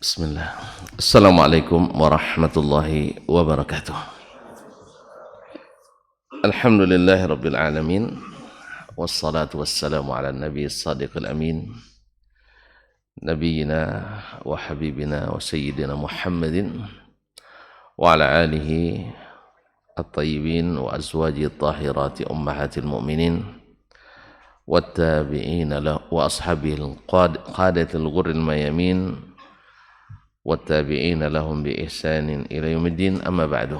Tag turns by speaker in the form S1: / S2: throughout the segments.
S1: Bismillah. Assalamualaikum warahmatullahi wabarakatuh. Alhamdulillahi rabbil alamin. Wassalatu wassalamu ala nabi sadiqil amin. Nabiyina wa habibina wa sayyidina Muhammadin wa ala alihi at-tayyibin wa azwaji at-tahirati ummahatil mu'minin wattabi'ina lahu wa ashabihil qadatil ghurril mayamin wattabi'ina lahum bi ihsanin ila yaumiddin, amma ba'du.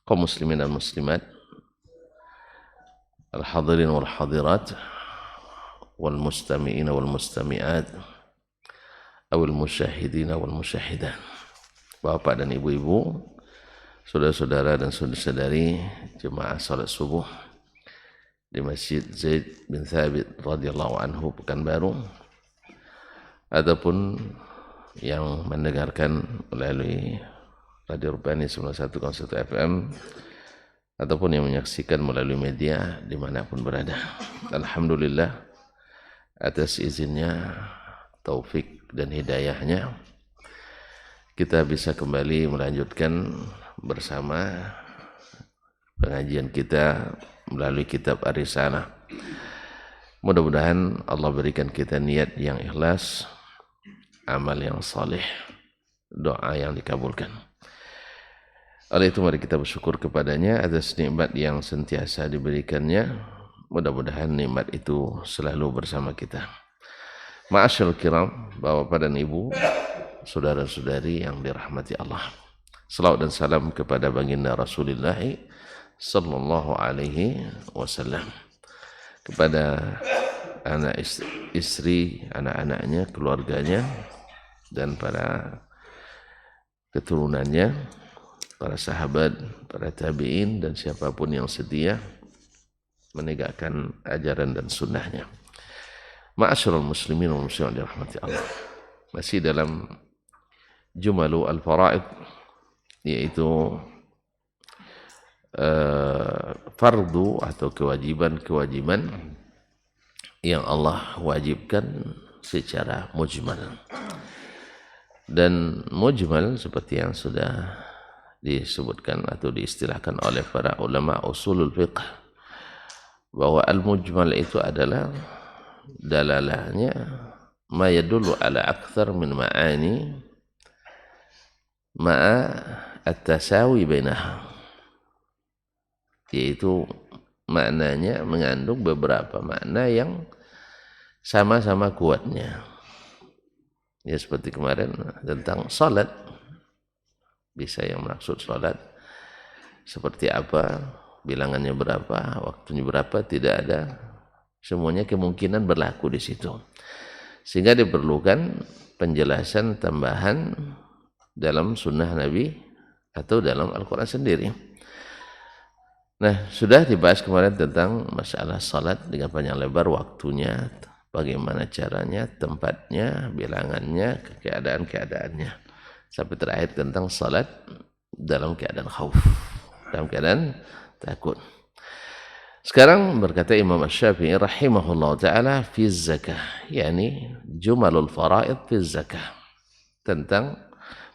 S1: Kaum muslimin dan muslimat, al-hadirin wal hadirat, wal mustami'ina wal mustami'at, awal musyahidina wal musyahidat, bapak dan ibu-ibu, saudara-saudara dan saudari-saudari jemaah salat subuh di Masjid Zaid bin Thabit radhiyallahu anhu Pekanbaru, ataupun yang mendengarkan melalui Radio Urbani 91,1 FM, ataupun yang menyaksikan melalui media dimanapun berada. Alhamdulillah atas izinnya, taufik dan hidayahnya, kita bisa kembali melanjutkan bersama pengajian kita melalui kitab Ar-Risalah. Mudah-mudahan Allah berikan kita niat yang ikhlas, amal yang saleh, doa yang dikabulkan. Oleh itu mari kita bersyukur kepadanya atas nikmat yang sentiasa diberikannya. Mudah-mudahan nikmat itu selalu bersama kita. Ma'asyarul kiram, bapak dan ibu, saudara-saudari yang dirahmati Allah, selawat dan salam kepada baginda Rasulullah sallallahu alaihi wasallam, kepada anak istri, anak-anaknya, keluarganya, dan para keturunannya, para sahabat, para tabi'in, dan siapapun yang setia menegakkan ajaran dan sunnahnya. Ma'asyiral muslimin wal muslimat dirahmati Allah. Masih dalam Jumalu al-Fara'id, yaitu fardu atau kewajiban-kewajiban yang Allah wajibkan secara mujmal. Dan mujmal seperti yang sudah disebutkan atau diistilahkan oleh para ulama usulul fiqh, bahwa al-mujmal itu adalah dalalahnya ma yadullu ala akthar min ma'ani ma'a at-tasawi bainaha, yaitu maknanya mengandung beberapa makna yang sama-sama kuatnya. Ya, seperti kemarin tentang salat, bisa yang maksud salat seperti apa, bilangannya berapa, waktunya berapa, tidak ada. Semuanya kemungkinan berlaku di situ. Sehingga diperlukan penjelasan tambahan dalam sunnah Nabi atau dalam Al-Quran sendiri. Nah, sudah dibahas kemarin tentang masalah salat dengan panjang lebar, waktunya, bagaimana caranya, tempatnya, bilangannya, keadaan-keadaannya, sampai terakhir tentang salat dalam keadaan khauf, dalam keadaan takut. Sekarang berkata Imam Asy-Syafi'i rahimahullah ta'ala fi zakah, yakni jumalul faraid fi zakah, tentang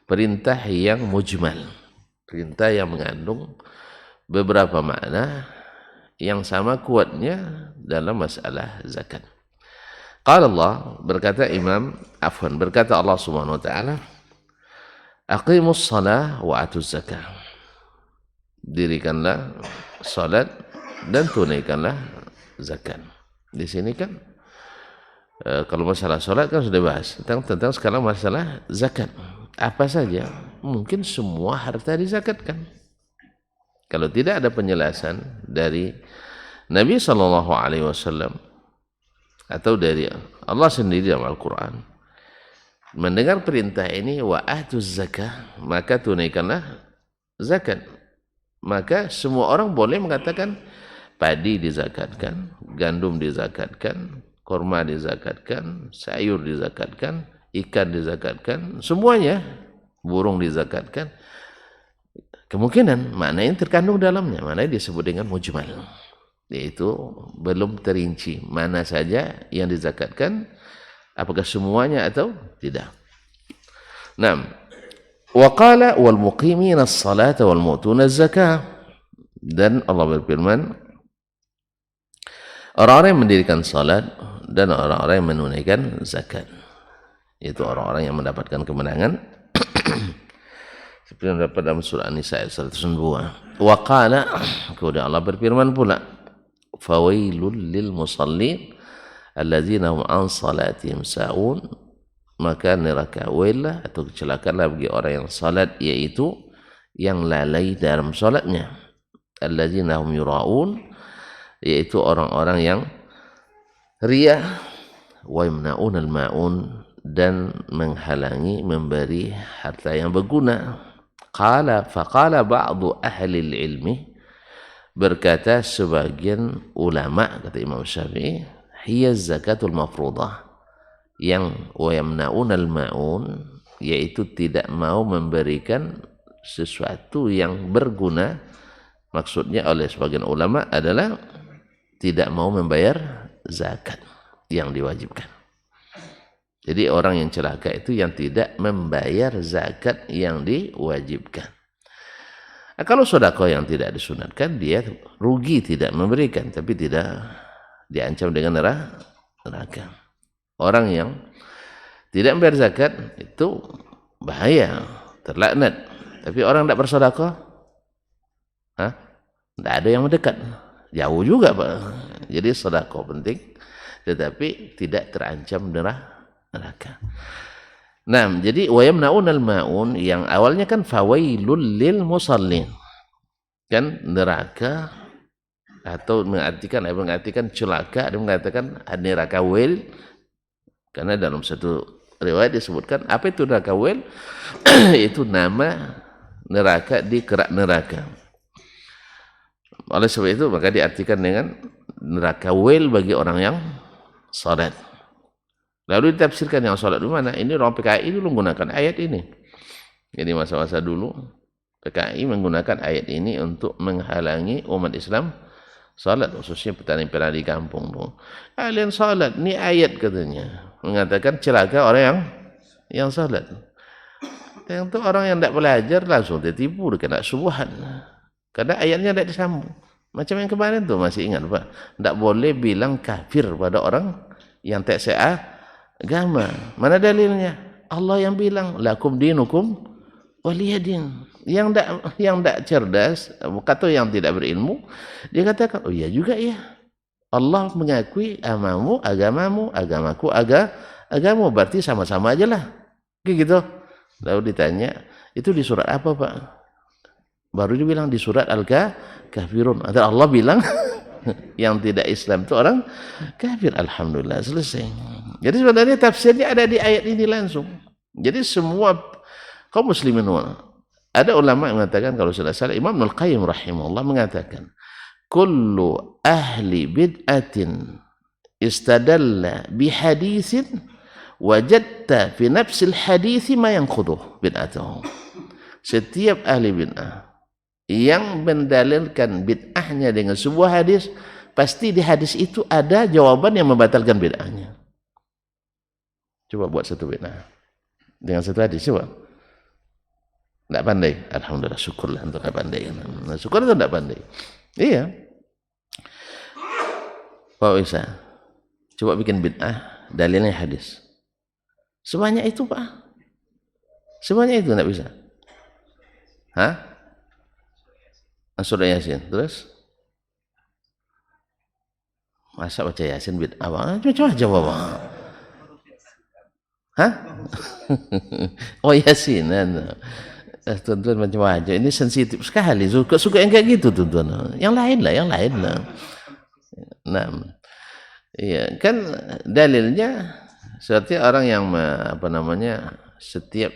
S1: perintah yang mujmal, perintah yang mengandung beberapa makna yang sama kuatnya dalam masalah zakat. Qala Allah, berkata berkata Allah Subhanahu wa taala, aqimus shalah wa atuz zakah. Dirikanlah salat dan tunaikanlah zakat. Di sini kan kalau masalah salat kan sudah bahas, tentang sekarang masalah zakat. Apa saja? Mungkin semua harta dizakatkan. Kalau tidak ada penjelasan dari Nabi sallallahu alaihi wasallam atau dari Allah sendiri dalam Al-Quran, mendengar perintah ini, wa atuz zakah, maka tunaikanlah zakat, maka semua orang boleh mengatakan padi dizakatkan, gandum dizakatkan, kurma dizakatkan, sayur dizakatkan, ikan dizakatkan, semuanya, burung dizakatkan. Kemungkinan makna yang terkandung dalamnya, makna disebut dengan mujmal, yaitu belum terinci mana saja yang dizakatkan, apakah semuanya atau tidak. Naam. Wa qala wal muqimina as-salata wal mu'tuna az-zakah. Dan Allah berfirman, orang-orang yang mendirikan salat dan orang-orang yang menunaikan zakat. Itu orang-orang yang mendapatkan kemenangan. Seperti yang dapat dalam surah An-Nisa ayat 102. Wa qala, kemudian Allah berfirman pula, fawailul lil musallin alladzina hum an salatihim sa'un. Maka neraka wailah atau kecelakaanlah bagi orang yang salat, yaitu yang lalai dalam salatnya. Alladzina hum yura'un, yaitu orang-orang yang riya, wa yamna'un al-ma'un, dan menghalangi memberi harta yang berguna. Faqala ba'du ahli ilmi, berkata sebagian ulama, kata Imam Syafi'i, hiya zakatul mafruḍah, yang wa yamna'un al-ma'un, yaitu tidak mau memberikan sesuatu yang berguna. Maksudnya oleh sebagian ulama adalah tidak mau membayar zakat yang diwajibkan. Jadi orang yang celaka itu yang tidak membayar zakat yang diwajibkan. Nah, kalau sedekah yang tidak disunatkan, dia rugi tidak memberikan, tapi tidak diancam dengan neraka. Orang yang tidak membayar zakat itu bahaya, terlaknat. Tapi orang tidak bersedekah, tidak ada yang mendekat, jauh juga Pak. Jadi sedekah penting, tetapi tidak terancam neraka. Nah, jadi wa yamna'un al-ma'un yang awalnya kan fawailul lil musallin, kan neraka, atau mengartikan celaka, ada mengatakan neraka wail, karena dalam satu riwayat disebutkan apa itu neraka wail itu nama neraka di kerak neraka. Oleh sebab itu maka diartikan dengan neraka wail bagi orang yang salat. Lalu ditafsirkan yang salat di mana? Ini orang PKI dulu menggunakan ayat ini. Jadi masa-masa dulu PKI menggunakan ayat ini untuk menghalangi umat Islam salat, khususnya petani-petani di kampung. Kalian salat, ini ayat katanya. Mengatakan celaka orang yang salat. Yang itu orang yang tidak belajar langsung tertipu, kena subuhan. Karena ayatnya tidak disambung. Macam yang kemarin tuh, masih ingat Pak? Tidak boleh bilang kafir pada orang yang tak seagama. Mana dalilnya? Allah yang bilang, lakum dinukum waliyadin. Yang tak cerdas, kata yang tidak berilmu, dia katakan, oh iya juga ya. Allah mengakui agamamu, agamaku, agamamu, berarti sama-sama aja lah. Gitu. Lalu ditanya, itu di surat apa Pak? Baru dibilang di surat Al-Kafirun. Atau Allah bilang yang tidak Islam itu orang kafir. Alhamdulillah, selesai. Jadi sebenarnya tafsirnya ada di ayat ini langsung. Jadi semua kaum muslimin, ada ulama yang mengatakan, kalau sudah salah, Imam Ibnul Qayyim rahimahullah mengatakan, kullu ahli bid'atin istadalla bihadithin wajadta fi nafsil hadithi ma yanquduh bid'atahu. Setiap ahli bid'ah yang mendalilkan bid'ahnya dengan sebuah hadis, pasti di hadis itu ada jawaban yang membatalkan bid'ahnya. Coba buat satu bid'ah dengan satu hadis, coba. Tidak pandai, alhamdulillah, syukurlah untuk tidak pandai. Syukur itu tidak pandai. Iya. Pak Isa, coba bikin bid'ah, dalilnya hadis. Semuanya itu Pak. Semuanya itu tidak bisa. Hah? Surah Yasin, terus? Masa baca Yasin bid'ah? Coba jawab. Hah? Oh Yasin. Tuan-tuan macam aja. Ini sensitif sekali. Suka yang kayak gitu tuan-tuan. Yang lain lah. Nah, iya kan dalilnya seperti orang yang setiap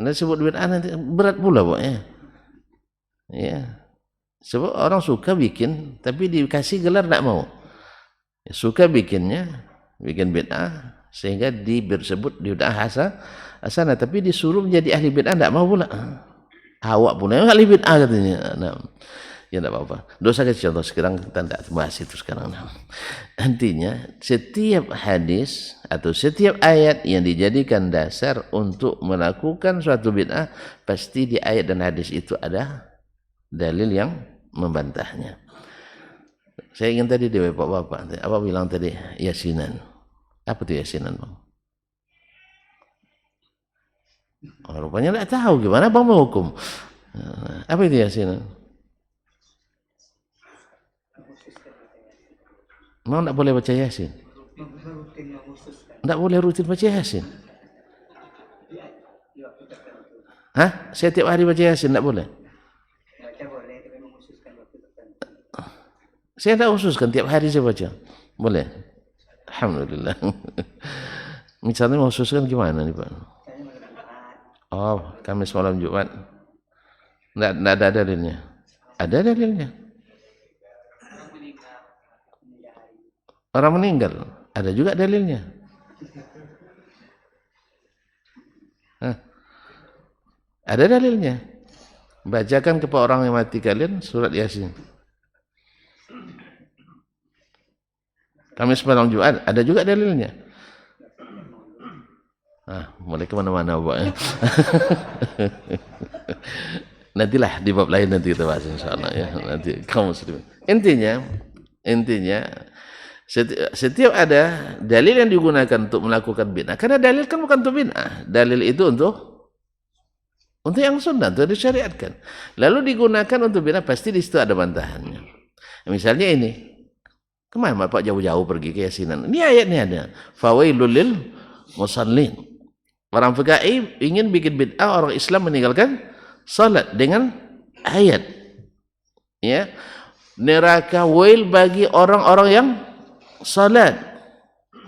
S1: disebut bid'ah nanti berat pula pokoknya. Ya. Sebab orang suka bikin tapi dikasih gelar tidak mau. Suka bikin bid'ah sehingga disebut bid'ah hasanah, tapi disuruh menjadi ahli bid'ah tidak mau pula. Awak pun yang ahli bid'ah katanya. Nah, Ya tidak apa-apa. Dosa kasih contoh sekarang, kita tidak bahas itu sekarang. Intinya setiap hadis atau setiap ayat yang dijadikan dasar untuk melakukan suatu bid'ah, pasti di ayat dan hadis itu ada dalil yang membantahnya. Saya ingin tadi di bapak-bapak, apa bilang tadi? Yasinan. Apa itu yasinan, Bang? Oh, rupanya tidak tahu gimana Bang menghukum. Apa itu yasinan? Mau tidak boleh baca yasin? Tidak boleh rutin baca yasin. Hah? Setiap hari baca yasin tidak boleh? Saya tidak khususkan tiap hari saya baca. Boleh? Alhamdulillah. Misalnya mau khususkan gimana nih Pak? Oh, Kamis malam Jumat. Tidak ada dalilnya. Ada dalilnya. Orang meninggal, ada juga dalilnya. Hah? Ada dalilnya. Bacakan kepada orang yang mati kalian surat Yasin. Kamis malam Jumat, ada juga dalilnya. Mulai kemana-mana Pak ya. Nantilah di bab lain nanti kita bahas insyaallah ya. Nanti kaum muslimin. Intinya setiap ada dalil yang digunakan untuk melakukan bid'ah, karena dalil kan bukan untuk bid'ah, dalil itu untuk yang sunnah, untuk disyariatkan. Lalu digunakan untuk bid'ah, pasti di situ ada bantahannya. Misalnya ini, kemana Pak jauh-jauh pergi ke yasinan? Ini ayatnya ada, fawailul lil musallin. Orang PKI ingin bikin bid'ah, orang Islam meninggalkan salat dengan ayat, ya, neraka wail bagi orang-orang yang salat.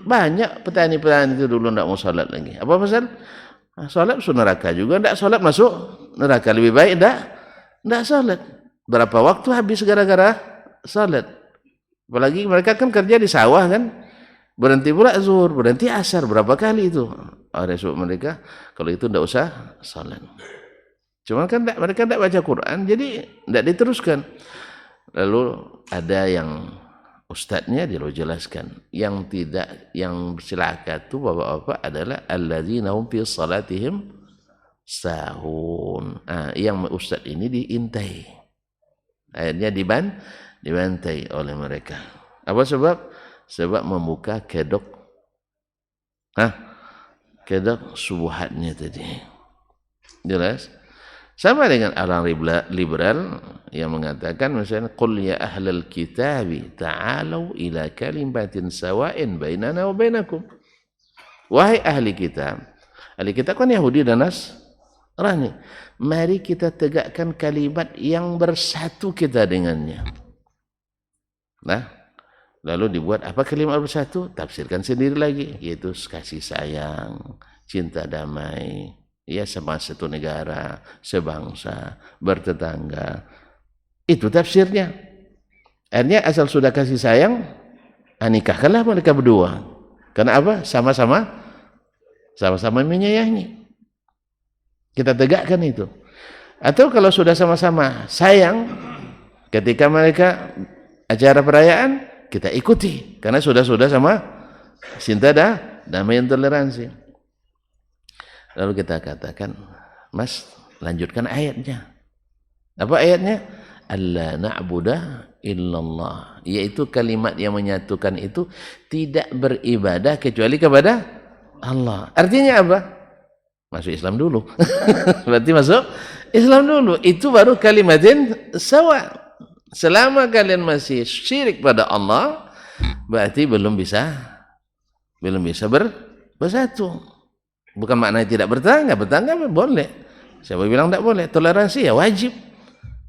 S1: Banyak petani-petani itu dulu tidak mau salat lagi. Apa pasal? Salat masuk neraka juga, tidak salat masuk neraka. Lebih baik tidak salat. Berapa waktu habis gara-gara salat? Apalagi mereka kan kerja di sawah kan, berhenti pula zuhur, berhenti asar, berapa kali itu? Ada mereka kalau itu tidak usah salat. Cuma kan mereka tidak baca Quran, jadi tidak diteruskan. Lalu ada yang ustadznya dia jelaskan, yang celaka itu bapak-bapak adalah alladzina hum fi salatihim sahun. Yang ustadz ini diintai, akhirnya dibantai oleh mereka. Apa sebab? Sebab membuka kedok subuhatnya tadi. Jelas? Sama dengan orang liberal yang mengatakan misalnya qul ya ahlal kitabi ta'alu ila kalimatin sawa'in bainana wa bainakum. Wahai ahli kitab. Ahli kitab kan Yahudi dan Nasrani. Mari kita tegakkan kalimat yang bersatu kita dengannya. Nah, lalu dibuat apa kalimat bersatu? Tafsirkan sendiri lagi, yaitu kasih sayang, cinta damai, ya, sama satu negara, sebangsa, bertetangga. Itu tafsirnya. Akhirnya asal sudah kasih sayang, nikahkanlah mereka berdua. Karena apa? Sama-sama menyayangi. Kita tegakkan itu. Atau kalau sudah sama-sama sayang, ketika mereka acara perayaan, kita ikuti. Karena sudah sama cinta damai dan toleransi. Lalu kita katakan, Mas, lanjutkan ayatnya. Apa ayatnya? Alla na'budah illallah. Yaitu kalimat yang menyatukan itu tidak beribadah kecuali kepada Allah. Artinya apa? Masuk Islam dulu. Berarti masuk Islam dulu. Itu baru kalimatin sawa. Selama kalian masih syirik pada Allah, berarti belum bisa bersatu. Bukan maknanya tidak bertetangga boleh. Siapa bilang tidak boleh? Toleransi ya wajib.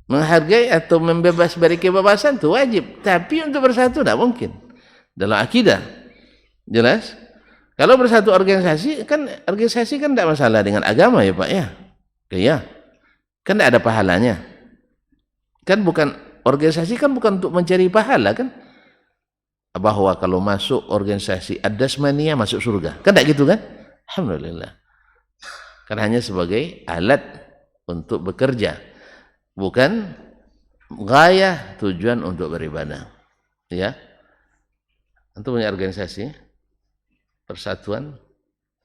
S1: Menghargai atau membebas dari kebebasan itu wajib. Tapi untuk bersatu tidak mungkin. Dalam akidah. Jelas? Kalau bersatu organisasi kan tidak masalah dengan agama ya Pak ya. Iya. Kan tidak ada pahalanya. Kan bukan organisasi kan bukan untuk mencari pahala kan? Bahwa kalau masuk organisasi ad-dasmaniyah masuk surga. Kan tidak gitu kan? Alhamdulillah. Karena hanya sebagai alat untuk bekerja, bukan Gaya tujuan untuk beribadah. Ya. Antum punya organisasi, persatuan,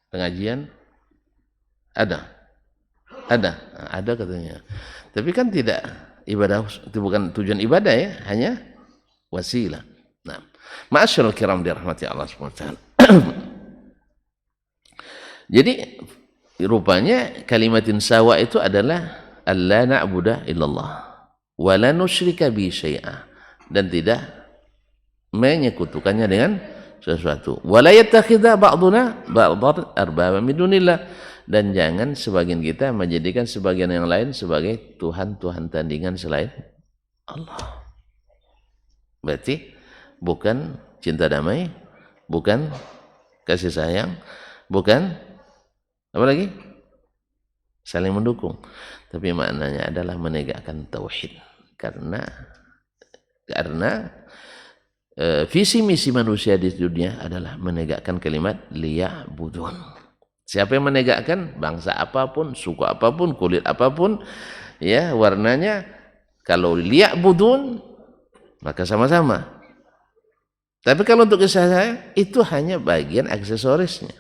S1: pengajian, ada, ada katanya. Tapi kan tidak ibadah, itu bukan tujuan ibadah ya, hanya wasilah. Nah, ma'asyiral kiram dirahmati Allah SWT. Jadi rupanya kalimatin sawa itu adalah alla na'budu illallah wa la nusyrika bi syai'a, dan tidak menyekutukannya dengan sesuatu. Wala yattakhidha ba'duna ba'dhan arbaba min dunillah, dan jangan sebagian kita menjadikan sebagian yang lain sebagai tuhan-tuhan tandingan selain Allah. Berarti bukan cinta damai, bukan kasih sayang, bukan apa lagi? Saling mendukung. Tapi maknanya adalah menegakkan tauhid. Karena visi misi manusia di dunia adalah menegakkan kalimat liya'budun. Siapa yang menegakkan, bangsa apapun, suku apapun, kulit apapun, ya warnanya, kalau liya'budun maka sama-sama. Tapi kalau untuk kisah saya itu hanya bagian aksesorisnya.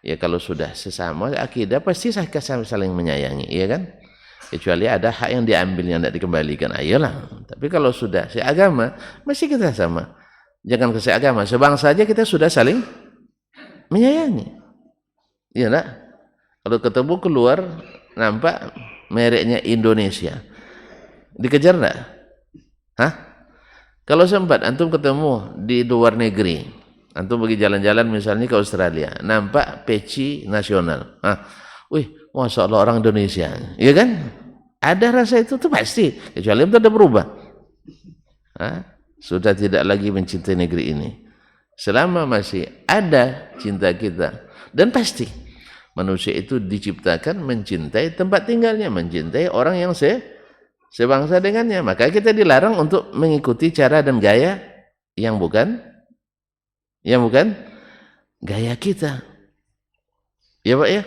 S1: Ya kalau sudah sesama akidah pasti saling menyayangi, ya kan? Kecuali ada hak yang diambil yang tidak dikembalikan, ayolah. Tapi kalau sudah seagama, mesti kita sama. Jangan ke seagama, sebangsa saja kita sudah saling menyayangi. Iya enggak? Kalau ketemu keluar nampak mereknya Indonesia, dikejar enggak? Hah? Kalau sempat antum ketemu di luar negeri, antum pergi jalan-jalan misalnya ke Australia, nampak peci nasional. Wih, masya Allah orang Indonesia, iya kan? Ada rasa itu tuh pasti, kecuali itu ada berubah. Sudah tidak lagi mencintai negeri ini. Selama masih ada cinta kita, dan pasti manusia itu diciptakan mencintai tempat tinggalnya, mencintai orang yang sebangsa dengannya. Maka kita dilarang untuk mengikuti cara dan gaya yang bukan gaya kita. Ya Pak ya?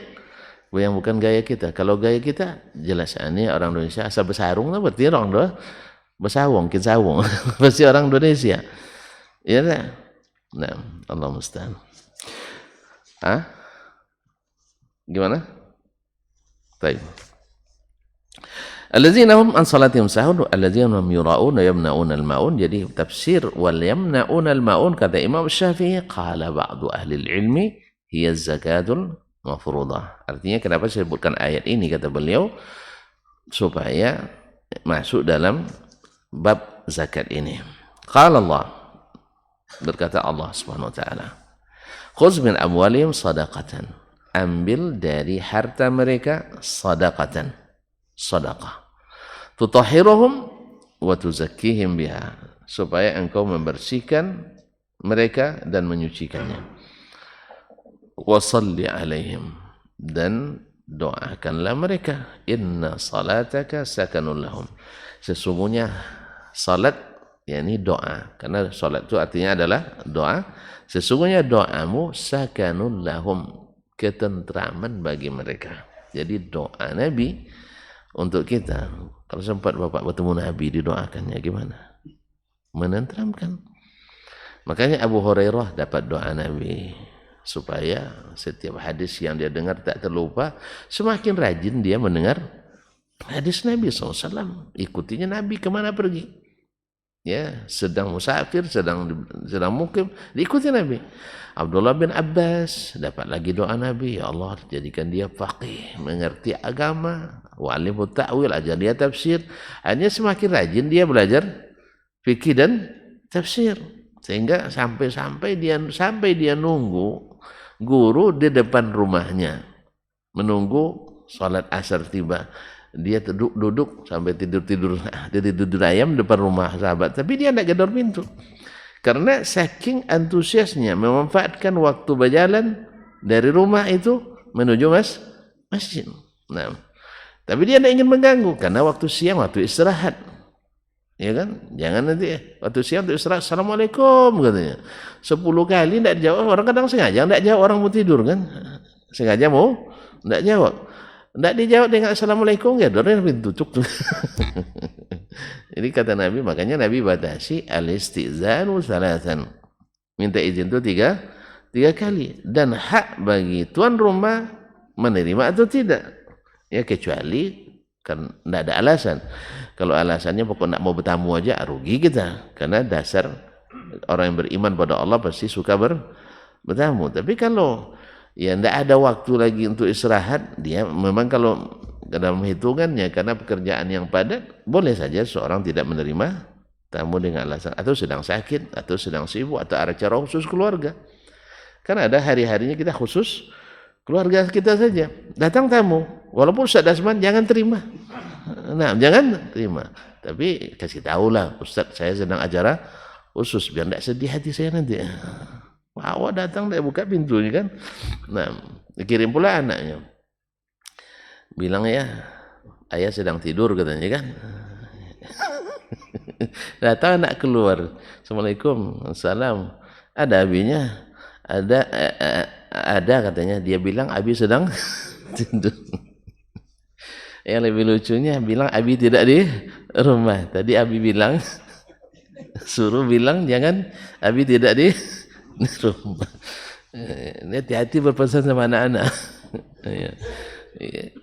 S1: Yang bukan gaya kita. Kalau gaya kita jelas ini orang Indonesia asal besarung, berarti orang doa besawung, kinsawung. Pasti orang Indonesia. Ya tak? Nah, Allah musta'an. Gimana? Baik. Alladzina hum an salatihim sahun, alladzina hum yura'un wa yamna'un al-ma'un. Jadi tafsir wal yamna'un al-ma'un kata Imam Syafi'i, qala ba'du ahli al-ilmi hiya zakatul mafruḍah. Artinya kenapa saya sebutkan ayat ini kata beliau, supaya masuk dalam bab zakat ini. Qala Allah, berkata Allah Subhanahu wa taala, khudz min amwalihim sadaqatan, ambil dari harta mereka sadaqatan, sedekah, tutahhiruhum wa tuzakkihim biha, supaya engkau membersihkan mereka dan menyucikannya. Wa shalli alaihim, dan doakanlah mereka. Inna salataka sakanun lahum, sesungguhnya salat yakni doa, karena salat itu artinya adalah doa. Sesungguhnya doamu sakanun lahum, ketentraman bagi mereka. Jadi doa Nabi untuk kita, kalau sempat Bapak bertemu Nabi didoakannya gimana? Menenteramkan. Makanya Abu Hurairah dapat doa Nabi, supaya setiap hadis yang dia dengar tak terlupa. Semakin rajin dia mendengar hadis Nabi SAW, ikutinya Nabi kemana pergi, ya, sedang musafir, sedang mukim, diikuti Nabi. Abdullah bin Abbas dapat lagi doa Nabi, ya Allah jadikan dia faqih, mengerti agama, wa'alimhu ta'wil, ajar dia tafsir. Hanya semakin rajin dia belajar fikih dan tafsir, sehingga sampai dia nunggu guru di depan rumahnya, menunggu sholat asar tiba. Dia duduk sampai tidur ayam depan rumah sahabat, tapi dia tidak gedor pintu, karena saking antusiasnya memanfaatkan waktu berjalan dari rumah itu menuju masjid. Nah, tapi dia tidak ingin mengganggu, karena waktu siang, waktu istirahat, ya kan? Jangan nanti waktu siang untuk istirahat, assalamualaikum katanya 10 kali tidak jawab. Orang kadang sengaja tidak jawab, orang mau tidur kan, sengaja mau tidak jawab. Tidak dijawab dengan assalamualaikum, ya dorong pintu cuk. Jadi kata Nabi, makanya Nabi batasi al-istizanu salatan. Minta izin itu tiga kali. Dan hak bagi tuan rumah menerima atau tidak. Ya kecuali kan tidak ada alasan. Kalau alasannya pokok nak mau bertamu aja, rugi kita. Karena dasar orang yang beriman pada Allah pasti suka bertamu. Tapi kalau ya tidak ada waktu lagi untuk istirahat, dia memang kalau dalam hitungannya karena pekerjaan yang padat, boleh saja seorang tidak menerima tamu dengan alasan atau sedang sakit atau sedang sibuk atau acara khusus keluarga. Karena ada hari-harinya kita khusus keluarga kita saja. Datang tamu, walaupun Ustaz Dasman jangan terima. Nah, jangan terima. Tapi kasih tahulah, Ustaz saya sedang acara khusus biar tidak sedih hati saya nanti. Awak datang dia buka pintunya kan. Nah, dikirim pula anaknya. Bilang ya, ayah sedang tidur katanya kan. Datang anak keluar. Assalamualaikum. Assalam. Ada abinya? Ada katanya. Dia bilang abi sedang tidur. Yang lebih lucunya bilang abi tidak di rumah. Tadi abi bilang suruh bilang jangan abi tidak di rumah. Ini hati-hati berpesan sama anak-anak.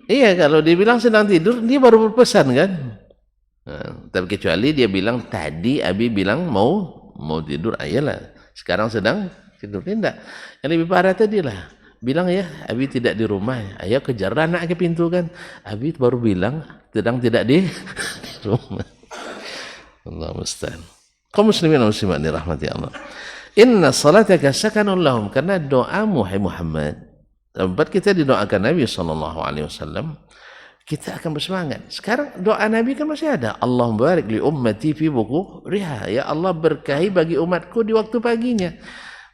S1: Iya, kalau dia bilang sedang tidur, dia baru berpesan kan. Nah, tapi kecuali dia bilang tadi abi bilang mau tidur, ayolah. Sekarang sedang tidur, tidak. Yang lebih parah tadi lah. Bilang ya, abi tidak di rumah. Ayo kejar anak ke pintu kan. Abi baru bilang sedang tidak di rumah. Allah musta'an. Kaum muslimin dan muslimat dirahmati Allah. Inna salataka sakanun lahum, karena doamu hai Muhammad. Tempat kita didoakan Nabi SAW, kita akan bersemangat. Sekarang doa Nabi kan masih ada. Allahumma barik li ummati fi bukuriha. Ya Allah berkahi bagi umatku di waktu paginya.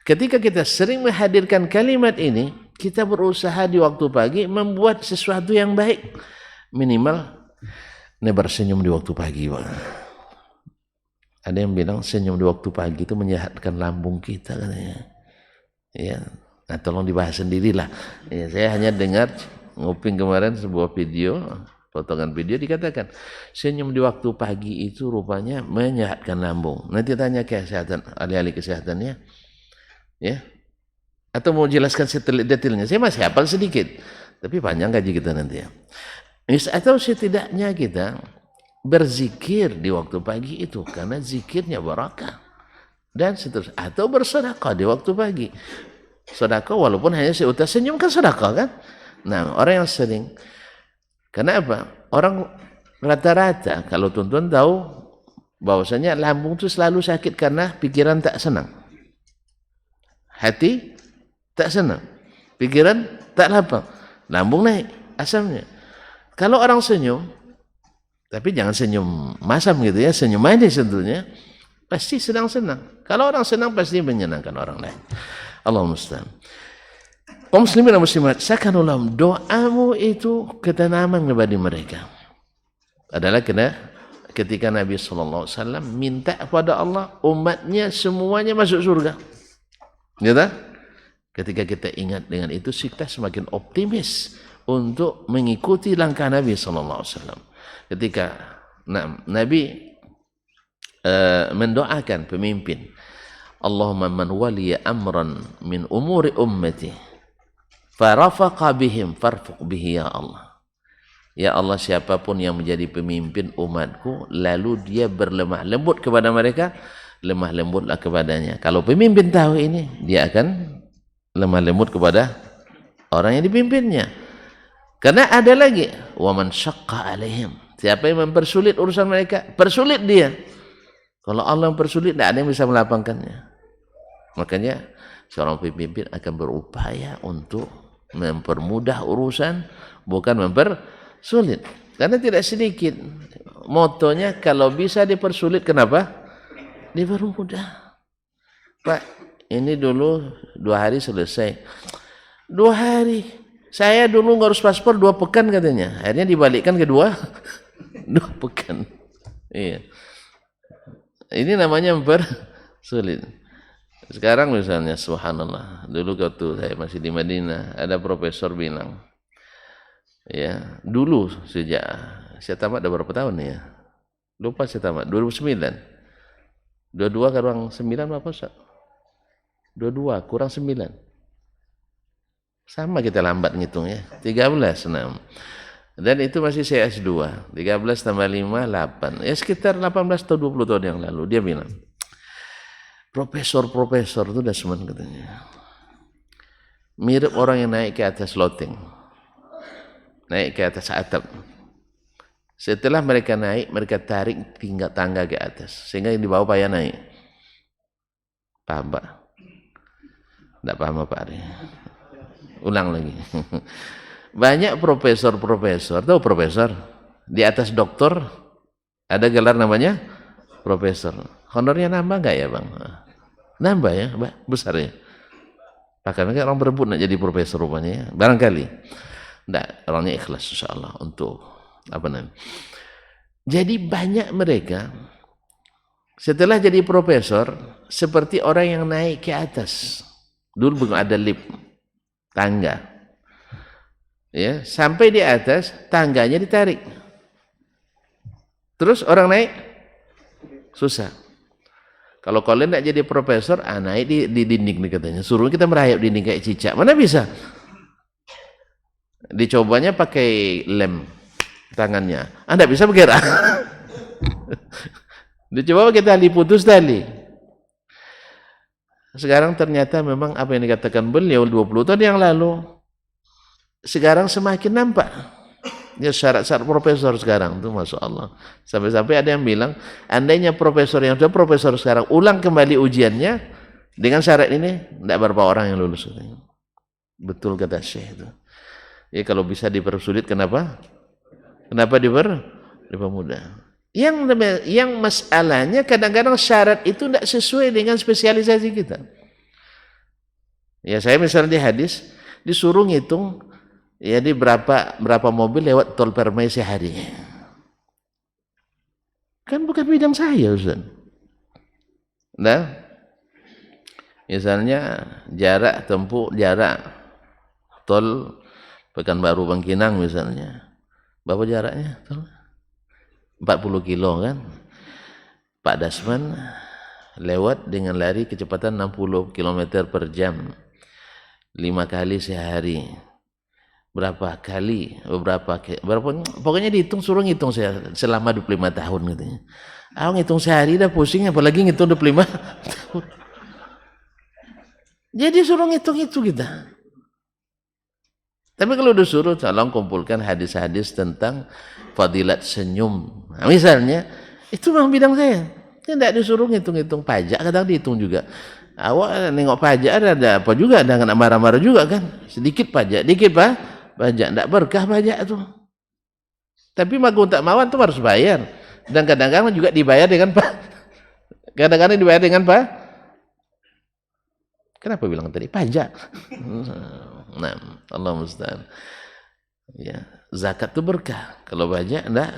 S1: Ketika kita sering menghadirkan kalimat ini, kita berusaha di waktu pagi membuat sesuatu yang baik. Minimal nebar senyum di waktu pagi. Ada yang bilang senyum di waktu pagi itu menyehatkan lambung kita katanya. Ya. Nah, tolong dibahas sendirilah. Ya, saya hanya dengar nguping kemarin sebuah video, potongan video dikatakan senyum di waktu pagi itu rupanya menyehatkan lambung. Nanti tanya kesehatan, ahli-ahli kesehatannya, ya. Atau mau jelaskan detailnya? Saya masih hafal sedikit, tapi panjang gaji kita nanti ya. Atau setidaknya kita berzikir di waktu pagi itu karena zikirnya barakah dan seterusnya. Atau bersedekah di waktu pagi. Sedekah walaupun hanya seutas senyum kan sedekah kan. Nah, orang yang sering, kenapa? Orang rata-rata kalau tuan-tuan tahu bahwasanya lambung itu selalu sakit karena pikiran tak senang, hati tak senang, pikiran tak lapang, lambung naik asamnya. Kalau orang senyum, tapi jangan senyum masam gitu ya, senyum manis tentunya, pasti senang-senang. Kalau orang senang pasti menyenangkan orang lain. Allah musta'an. Kaum muslimin dan muslimat, sakanulam, doamu itu ketenangan kepada mereka. Adalah ketika Nabi SAW minta kepada Allah, umatnya semuanya masuk surga. Ya tak? Ketika kita ingat dengan itu, kita semakin optimis untuk mengikuti langkah Nabi SAW. Ketika Nabi mendoakan pemimpin, Allahumma man waliya amran min umuri ummati farafaqa bihim farfuq bihi ya Allah. Ya Allah, siapapun yang menjadi pemimpin umatku lalu dia berlemah lembut kepada mereka, lemah lembutlah kepadanya. Kalau pemimpin tahu ini, dia akan lemah lembut kepada orang yang dipimpinnya. Karena ada lagi wa man syaqqa alaihim, siapa yang mempersulit urusan mereka, persulit dia. Kalau Allah mempersulit, tidak ada yang bisa melapangkannya. Makanya seorang pemimpin akan berupaya untuk mempermudah urusan, bukan mempersulit. Karena tidak sedikit motonya, kalau bisa dipersulit, kenapa? Dipermudah. Pak, ini dulu 2 hari selesai. 2 hari. Saya dulu ngurus paspor 2 pekan katanya. Akhirnya dibalikkan ke 2 pekan. Iya. Ini namanya mempersulit. Sekarang misalnya, subhanallah, dulu waktu saya masih di Madinah, ada profesor bilang, ya, dulu sejak saya tamat ada berapa tahun ya? Lupa saya tamat. 2009. 22 kurang 9 berapa Ustaz? 22 kurang 9. Sama kita lambat ngitungnya. 13, 6. Dan itu masih saya S2. 13 tambah 5, 8. Ya sekitar 18 atau 20 tahun yang lalu. Dia bilang, profesor itu udah semen katanya. Mirip orang yang naik ke atas loteng. Naik ke atas atap. Setelah mereka naik, mereka tarik tinggal tangga ke atas. Sehingga yang di bawah payah naik. Paham Pak? Tidak paham Pak Ari? Ulang lagi. Banyak profesor, tahu profesor? Di atas doktor, ada gelar namanya profesor. Honornya nambah nggak ya Bang? Nambah ya, besar ya. Bahkan orang berebut nak jadi profesor rupanya ya. Barangkali. Tidak, orangnya ikhlas insyaAllah untuk apa namanya. Jadi banyak mereka setelah jadi profesor seperti orang yang naik ke atas. Dulu belum ada lift, tangga. Ya, sampai di atas tangganya ditarik. Terus orang naik susah. Kalau kalian tidak jadi profesor, naik di dinding nih katanya. Suruh kita merayap dinding kayak cicak. Mana bisa? Dicobanya pakai lem tangannya. Anda bisa bergerak. Dicoba pakai tali, putus tali. Sekarang ternyata memang apa yang dikatakan beliau 20 tahun yang lalu, sekarang semakin nampak. Ya syarat-syarat profesor sekarang tuh Masya Allah. Sampai-sampai ada yang bilang, andainya profesor yang sudah profesor sekarang ulang kembali ujiannya dengan syarat ini, tidak berapa orang yang lulus. Betul kata Syekh itu. Ya kalau bisa dipersulit, kenapa? Kenapa dipermudah? Yang masalahnya kadang-kadang syarat itu tidak sesuai dengan spesialisasi kita. Ya saya misalnya di hadis disuruh ngitung ya di berapa mobil lewat tol Permai sehari. Kan bukan bidang saya Ustaz. Nah, misalnya jarak tempuh jarak tol Pekanbaru Bangkinang misalnya. Berapa jaraknya? 40 kilo kan? Pak Dasman lewat dengan lari kecepatan 60 km per jam 5 kali sehari. Berapa kali? Pokoknya dihitung, suruh ngitung saya selama 25 tahun katanya. Ngitung sehari dah pusing, apalagi ngitung 25 tahun. Jadi suruh ngitung itu kita. Tapi kalau disuruh, tolong kumpulkan hadis-hadis tentang fadilat senyum. Nah, misalnya, itu memang bidang saya. Tidak disuruh ngitung-ngitung pajak, kadang dihitung juga. Awak nengok pajak ada apa juga, ada nggak marah-marah juga kan? Sedikit pajak, dikit pajak, tidak berkah pajak itu. Tapi magung tak mawan itu harus bayar. Dan kadang-kadang juga dibayar dengan kadang-kadang dibayar dengan kenapa bilang tadi pajak? Nah, Allah musta'an. Ya, zakat itu berkah. Kalau pajak enggak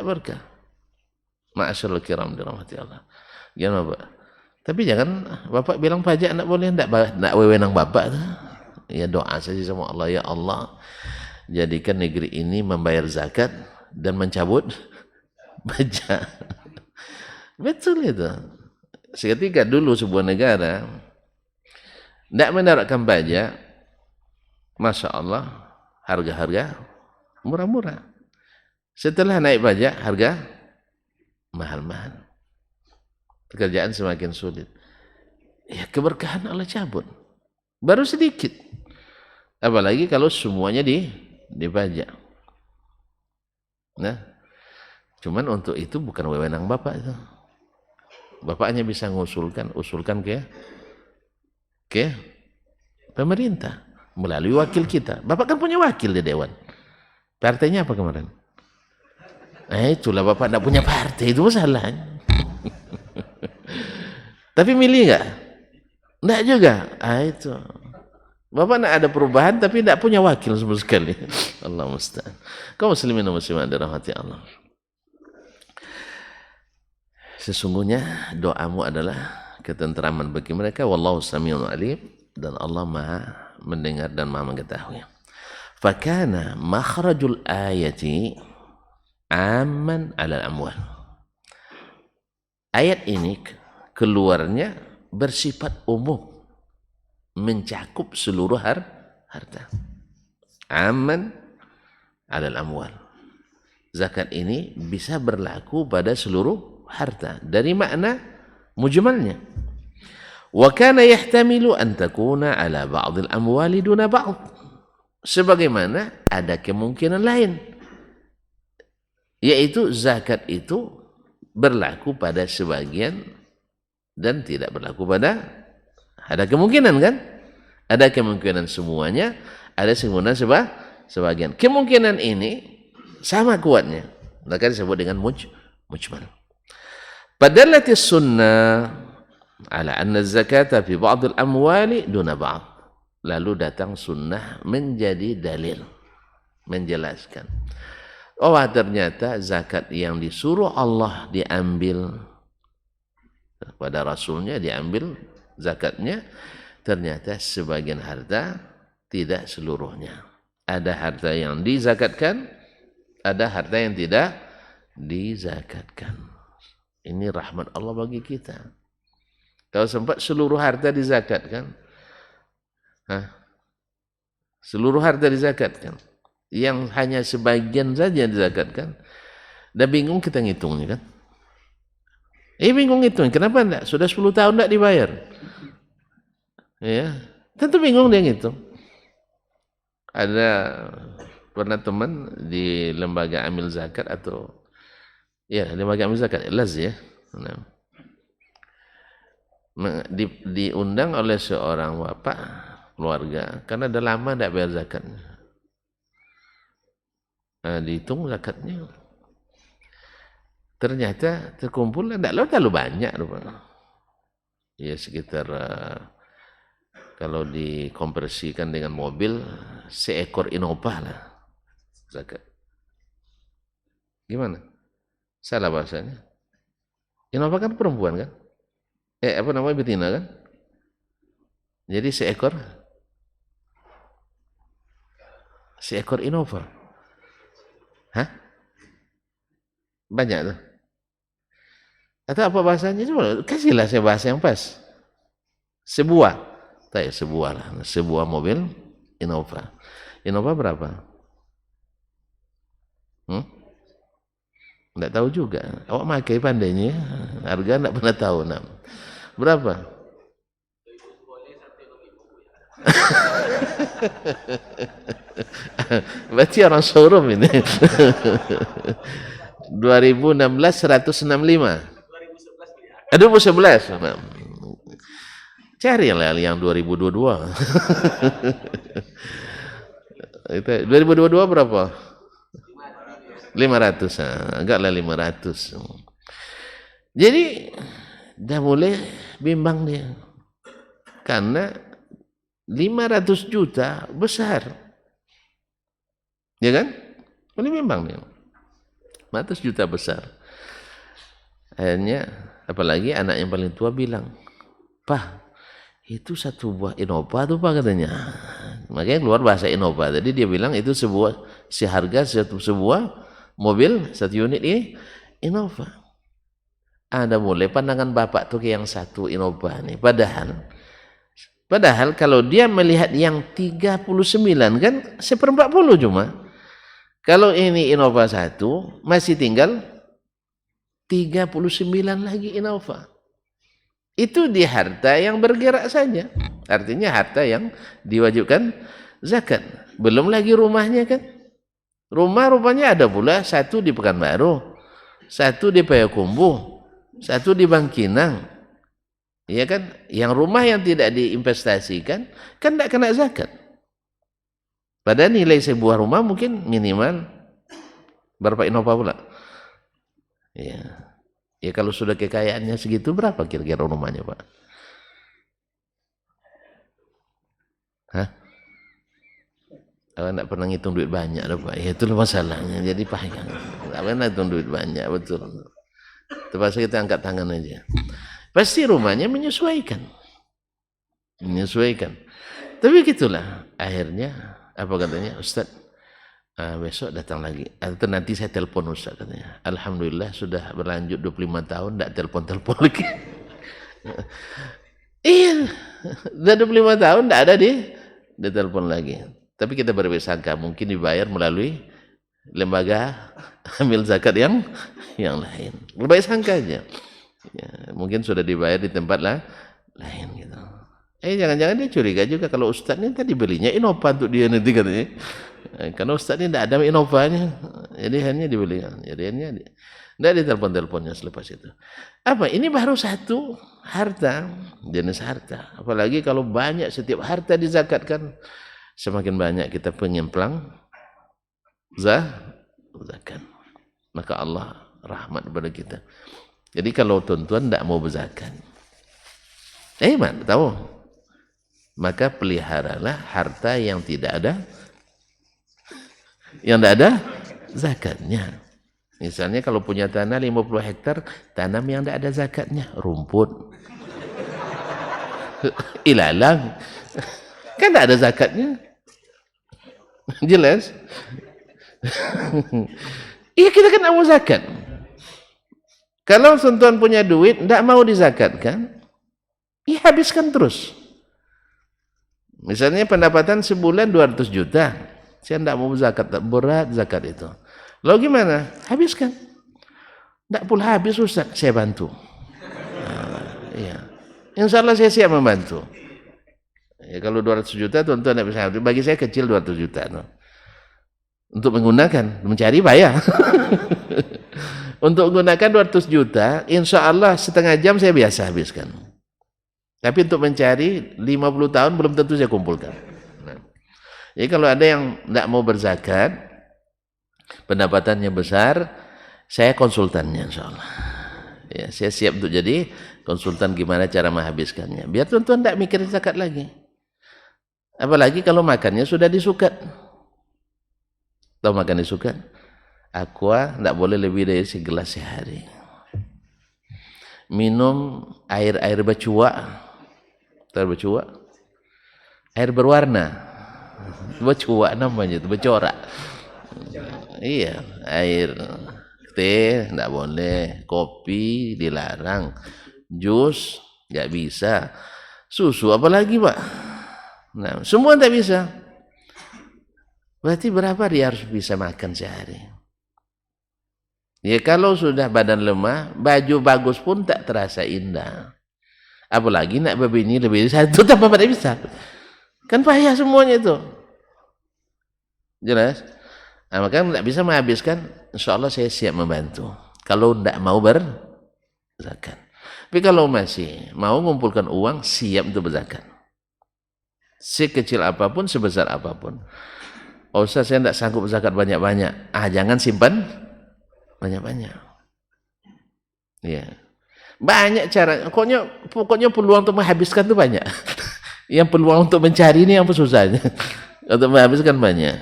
S1: berkah. Ma'asyarul kiram dirahmati Allah. Gimana Pak? Tapi jangan Bapak bilang pajak enggak boleh, enggak wewenang Bapak. Ya doa saja sama Allah, ya Allah, jadikan negeri ini membayar zakat dan mencabut pajak. Betul itu. Seketika dulu sebuah negara tidak menerapkan pajak, Masya Allah, harga-harga murah-murah. Setelah naik pajak, harga mahal-mahal. Pekerjaan semakin sulit. Ya keberkahan Allah cabut. Baru sedikit. Apalagi kalau semuanya dipajak. Nah, cuman untuk itu bukan wewenang Bapak itu. Bapak hanya bisa usulkan ke pemerintah melalui wakil kita. Bapak kan punya wakil di dewan. Partainya apa kemarin? Itulah Bapak tidak punya partai, itu masalahnya. Tapi milih nggak? Nggak juga. Itu. Bapak nak ada perubahan tapi tidak punya wakil sama sekali. Allah musta'an. Kaum muslimin dan muslimat dirahmati Allah. Sesungguhnya doamu adalah ketenteraman bagi mereka. Wallahu sami'un alim, dan Allah Maha mendengar dan Maha mengetahui. Fakana makhrajul ayati amman 'ala al-amwal. Ayat ini keluarnya bersifat umum, mencakup seluruh harta. Aman alal amwal. Zakat ini bisa berlaku pada seluruh harta dari makna mujmalnya. Wa kana yahtamilu an takuna ala ba'd al-amwali duna ba'd. Sebagaimana ada kemungkinan lain, yaitu zakat itu berlaku pada sebagian dan tidak berlaku pada, ada kemungkinan kan? Ada kemungkinan semuanya, ada kemungkinan sebagian. Kemungkinan ini sama kuatnya, maka disebut dengan mujmal. Padallati sunnah ala anna zakata fi ba'd al-amwali duna ba'd. Lalu datang sunnah menjadi dalil, menjelaskan, oh ternyata zakat yang disuruh Allah diambil, pada Rasulnya diambil zakatnya, ternyata sebagian harta, tidak seluruhnya. Ada harta yang dizakatkan, ada harta yang tidak dizakatkan. Ini rahmat Allah bagi kita. Kalau sempat seluruh harta dizakatkan, seluruh harta dizakatkan, yang hanya sebagian saja dizakatkan, dah bingung kita ngitungnya kan? Bingung ngitung, kenapa enggak? Sudah 10 tahun enggak dibayar. Ya, tentu bingung dia ngitung. Ada pernah teman di lembaga amil zakat atau lembaga amil zakat Laz ya. Diundang oleh seorang bapak keluarga karena dah lama tidak bayar zakat. Dihitung zakatnya, ternyata terkumpul tidak terlalu banyak rupanya. Ya sekitar kalau dikonversikan dengan mobil, seekor Innova lah zakat. Gimana? Salah bahasanya. Innova kan perempuan kan? Apa namanya, betina kan? Jadi seekor Innova. Hah? Banyak tuh. Atau apa bahasanya? Coba kasihlah saya bahasa yang pas. Sebuah lah, sebuah mobil Innova. Innova berapa? Enggak tahu juga. Awak makai pandainya, harga enggak pernah tahu. Berapa? Berarti orang showroom ini. 2016 165. 2011. Carilah yang 2022. Itu 2022 berapa? 500. Enggaklah 500. Jadi dah mulai bimbang dia. Karena 500 juta besar. Ya kan? Mulai bimbang dia. 500 juta besar. Akhirnya apalagi anak yang paling tua bilang, "Pak, itu satu buah Innova tuh Pak," katanya. Makanya keluar bahasa Innova. Jadi dia bilang itu seharga sebuah mobil, satu unit ini Innova. Ada mulai pandangan bapak tuh ke yang satu Innova nih. Padahal kalau dia melihat yang 39 kan 1/40 cuma. Kalau ini Innova 1 masih tinggal 39 lagi Innova. Itu di harta yang bergerak saja. Artinya harta yang diwajibkan zakat. Belum lagi rumahnya kan. Rumah rupanya ada pula satu di Pekanbaru, satu di Payakumbuh, satu di Bangkinang. Iya kan? Yang rumah yang tidak diinvestasikan kan tidak kena zakat. Padahal nilai sebuah rumah mungkin minimal berapa Innova pula? Ya. Ya kalau sudah kekayaannya segitu berapa kira-kira rumahnya Pak? Hah? Awak tidak pernah ngitung duit banyak loh Pak. Ya itulah masalahnya. Jadi payah. Awak pernah ngitung duit banyak, betul. Terpaksa kita angkat tangan aja. Pasti rumahnya menyesuaikan. Tapi gitulah. Akhirnya apa katanya Ustaz? Besok datang lagi. Atau nanti saya telepon Ustaz katanya. Alhamdulillah sudah berlanjut 25 tahun tidak telepon-telepon lagi. Iya, sudah 25 tahun tidak ada dia telepon lagi. Tapi kita bersangka mungkin dibayar melalui lembaga ambil zakat yang lain. Berbaik sangka aja. Ya, mungkin sudah dibayar di tempat lain gitu. Jangan-jangan dia curiga juga kalau Ustaz ini tadi belinya Innova untuk dia nanti katanya. Karena Ustaz ini tidak ada Innovanya, jadi hanya dibeli. Jadi hanya tidak ditelepon-teleponnya selepas itu. Apa? Ini baru satu harta, jenis harta. Apalagi kalau banyak, setiap harta dizakatkan, semakin banyak kita penyemplang zakat. Maka Allah rahmat kepada kita. Jadi kalau tuan-tuan tidak mau berzakat, mana tahu? Maka peliharalah harta yang tidak ada zakatnya. Misalnya kalau punya tanah 50 hektar, tanam yang tidak ada zakatnya, rumput, ilalang, kan tidak ada zakatnya. Jelas? Iya, kita kan tidak mau zakat. Kalau tuan punya duit, tidak mau dizakatkan, ya habiskan terus. Misalnya pendapatan sebulan 200 juta, saya tidak mau zakat, berat zakat itu. Lalu gimana? Habiskan. Tidak pula habis Ustaz, saya bantu. Iya. Insya Allah saya siap membantu. Ya, kalau 200 juta tuan-tuan tidak bisa, bagi saya kecil 200 juta. No. Untuk menggunakan, mencari bayar. Untuk menggunakan 200 juta, insya Allah setengah jam saya biasa habiskan. Tapi untuk mencari 50 tahun belum tentu saya kumpulkan. Nah, jadi kalau ada yang tidak mau berzakat, pendapatannya besar, saya konsultannya insya Allah. Ya, saya siap untuk jadi konsultan gimana cara menghabiskannya. Biar tuan-tuan tidak mikir zakat lagi. Apalagi kalau makannya sudah disukat. Tahu makan disukat? Aqua tidak boleh lebih dari segelas sehari. Minum air bercuak. Bercuak, air berwarna, bercuak namanya itu, bercorak. Iya, air teh tidak boleh, kopi dilarang, jus nggak bisa, susu apalagi Pak. Nah, semua tidak bisa. Berarti berapa dia harus bisa makan sehari? Ya kalau sudah badan lemah, baju bagus pun tak terasa indah. Apalagi nak berbini lebih dari satu tambah pada bisa. Kan payah semuanya itu. Jelas? Nah, maka tidak bisa menghabiskan, insya Allah saya siap membantu. Kalau tidak mau berzakat. Tapi kalau masih mau mengumpulkan uang, siap untuk berzakat. Sekecil apapun, sebesar apapun. Oh, Ustaz, saya tidak sanggup berzakat banyak-banyak. Jangan simpan banyak-banyak. Ya. Banyak cara, pokoknya peluang untuk menghabiskan itu banyak. Yang peluang untuk mencari ini yang susahnya. Untuk menghabiskan banyak.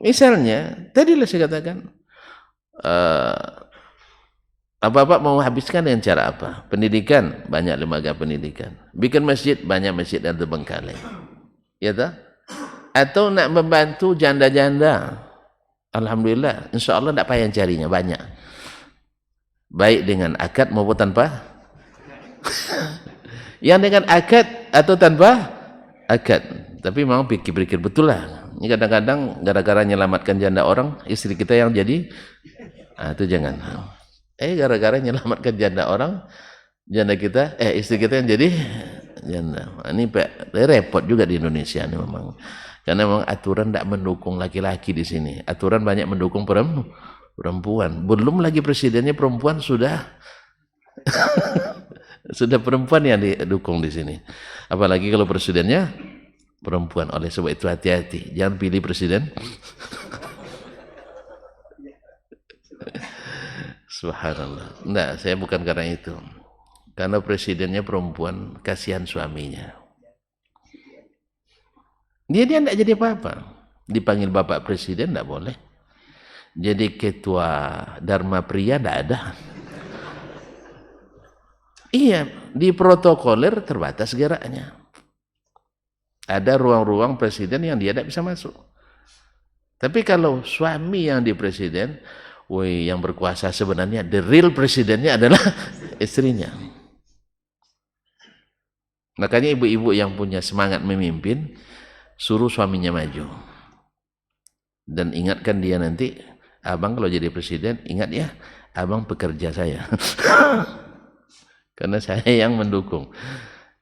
S1: Misalnya, tadilah saya katakan, Bapak mau habiskan dengan cara apa? Pendidikan, banyak lembaga pendidikan. Bikin masjid, banyak masjid yang terbengkalai. Ya tak? Atau nak membantu janda-janda. Alhamdulillah, insya Allah tidak payah carinya, banyak. Baik dengan akad maupun tanpa. Yang dengan akad atau tanpa akad. Tapi memang pikir-pikir betul lah. Ini kadang-kadang gara-gara menyelamatkan janda orang, istri kita yang jadi, itu jangan. Gara-gara menyelamatkan janda orang, janda kita, istri kita yang jadi janda. Ini repot juga di Indonesia ini memang. Karena memang aturan tidak mendukung laki-laki di sini. Aturan banyak mendukung perempuan. Belum lagi presidennya perempuan, sudah sudah perempuan yang didukung di sini. Apalagi kalau presidennya perempuan. Oleh sebab itu hati-hati, jangan pilih presiden. Subhanallah. Enggak, saya bukan karena itu. Karena presidennya perempuan, kasihan suaminya. Dia enggak jadi apa-apa. Dipanggil Bapak Presiden enggak boleh. Jadi ketua Dharma Pria enggak ada. Iya, di protokoler terbatas geraknya. Ada ruang-ruang presiden yang dia tidak bisa masuk. Tapi kalau suami yang di presiden, woi, yang berkuasa sebenarnya the real presidennya adalah istrinya. Makanya ibu-ibu yang punya semangat memimpin, suruh suaminya maju. Dan ingatkan dia nanti, abang kalau jadi presiden, ingat ya, abang pekerja saya. Karena saya yang mendukung.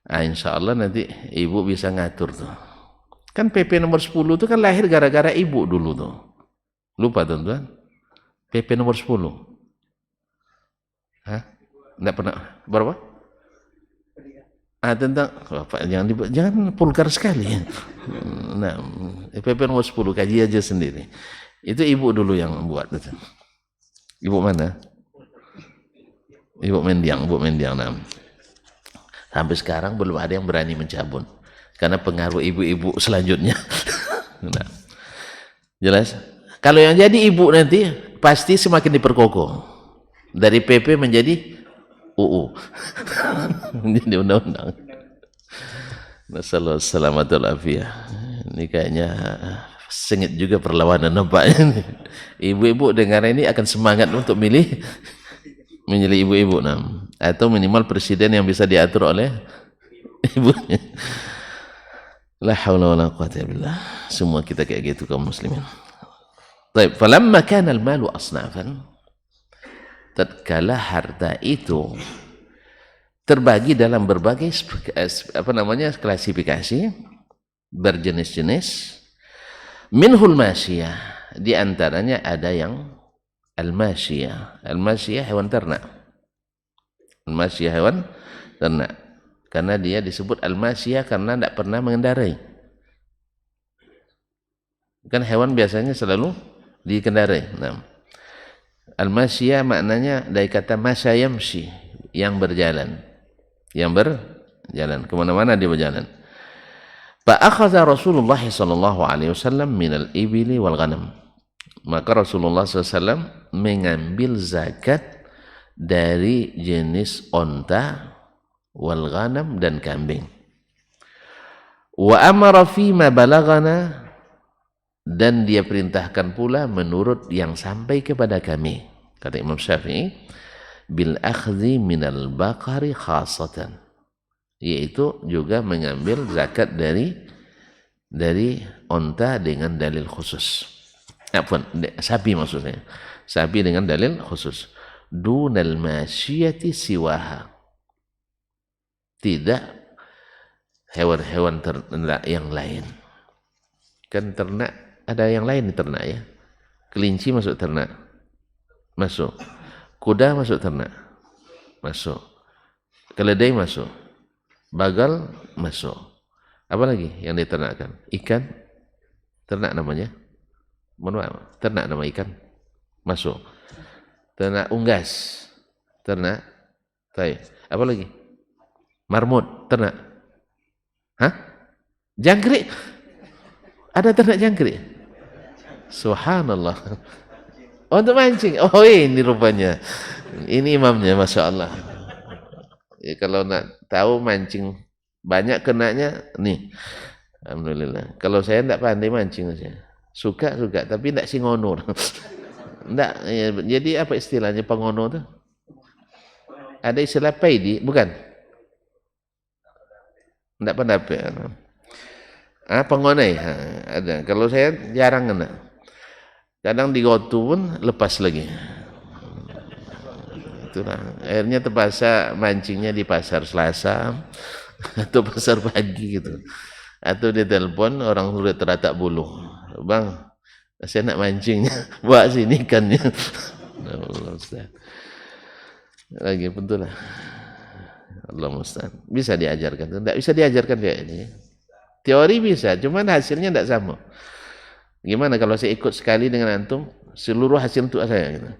S1: Nah, insya Allah nanti ibu bisa ngatur tuh. Kan PP nomor 10 itu kan lahir gara-gara ibu dulu tuh. Lupa teman-teman? PP nomor 10. Hah? Enggak pernah. Berapa? Tentang Bapak jangan vulgar sekali. Nah, PP nomor 10 kaji aja sendiri. Itu ibu dulu yang buat itu. Ibu mana? Ibu Mendiang. Nah. Sampai sekarang belum ada yang berani mencabut karena pengaruh ibu-ibu selanjutnya. Nah, jelas. Kalau yang jadi ibu nanti pasti semakin diperkokoh dari PP menjadi UU, menjadi undang-undang. Nasallahu salamatul afiyah. Ini kayaknya sengit juga perlawanan nampaknya. Ibu-ibu dengar ini akan semangat untuk menjadi ibu-ibu, atau minimal presiden yang bisa diatur oleh ibunya. La haula wala quwwata illa billah. Semua kita kayak gitu kaum muslimin. Baik, falamma kana al-malu asnafan, tatkala harta itu terbagi dalam berbagai klasifikasi, berjenis-jenis, minhul masyiyah, di antaranya ada yang al-masyiyah. Al-masyiyah hewan ternak. Al-masyiyah hewan ternak. Karena dia disebut al-masyiyah karena tidak pernah mengendarai. Kan hewan biasanya selalu dikendarai. Nah, al-masyiyah maknanya dari kata masya yamshi, yang berjalan. Yang berjalan. Kemana-mana dia berjalan. Fa'akhadha Rasulullah SAW minal ibili wal ghanam. Maka Rasulullah SAW mengambil zakat dari jenis onta, wal ghanam, dan kambing. Wa amara fima balagana, dan dia perintahkan pula menurut yang sampai kepada kami, kata Imam Syafi'i, bil akhdhi minal baqari khasatan, yaitu juga mengambil zakat dari onta dengan dalil khusus. Sapi maksudnya. Sapi dengan dalil khusus. Dunal masyiyati siwaha. Tidak hewan-hewan ternak yang lain. Kan ternak ada yang lain di ternak ya. Kelinci masuk ternak. Masuk. Kuda masuk ternak. Masuk. Keledai masuk. Bagal masuk. Apa lagi yang diternakkan? Ikan. Ternak namanya. Ternak nama ikan. Masuk. Ternak unggas. Ternak. Apa lagi? Marmut, ternak. Hah? Jangkrik. Ada ternak jangkrik. Subhanallah. Oh, untuk mancing. Oh, ini rupanya. Ini imamnya, Masya Allah. Ya, kalau nak tahu mancing banyak kenanya, nih. Alhamdulillah. Kalau saya tidak pandai mancing saja. Suka, tapi tidak singono. Tidak, ya, jadi apa istilahnya pengono itu? Ada istilah paidi, bukan? Tidak pendapat. Pengonai ada. Kalau saya jarang kena. Kadang digotu pun lepas lagi. Itulah. Akhirnya terpaksa mancingnya di pasar Selasa atau pasar pagi gitu. Atau di telepon orang sudah teratak bulu. Bang, saya nak mancingnya. Bawa sini ikannya. Allah Ustaz. Lagi betul lah. Allah Ustaz. Bisa diajarkan. Tidak bisa diajarkan kayak ini. Teori bisa, cuman hasilnya tidak sama. Gimana kalau saya ikut sekali dengan antum, seluruh hasil untuk saya gitu.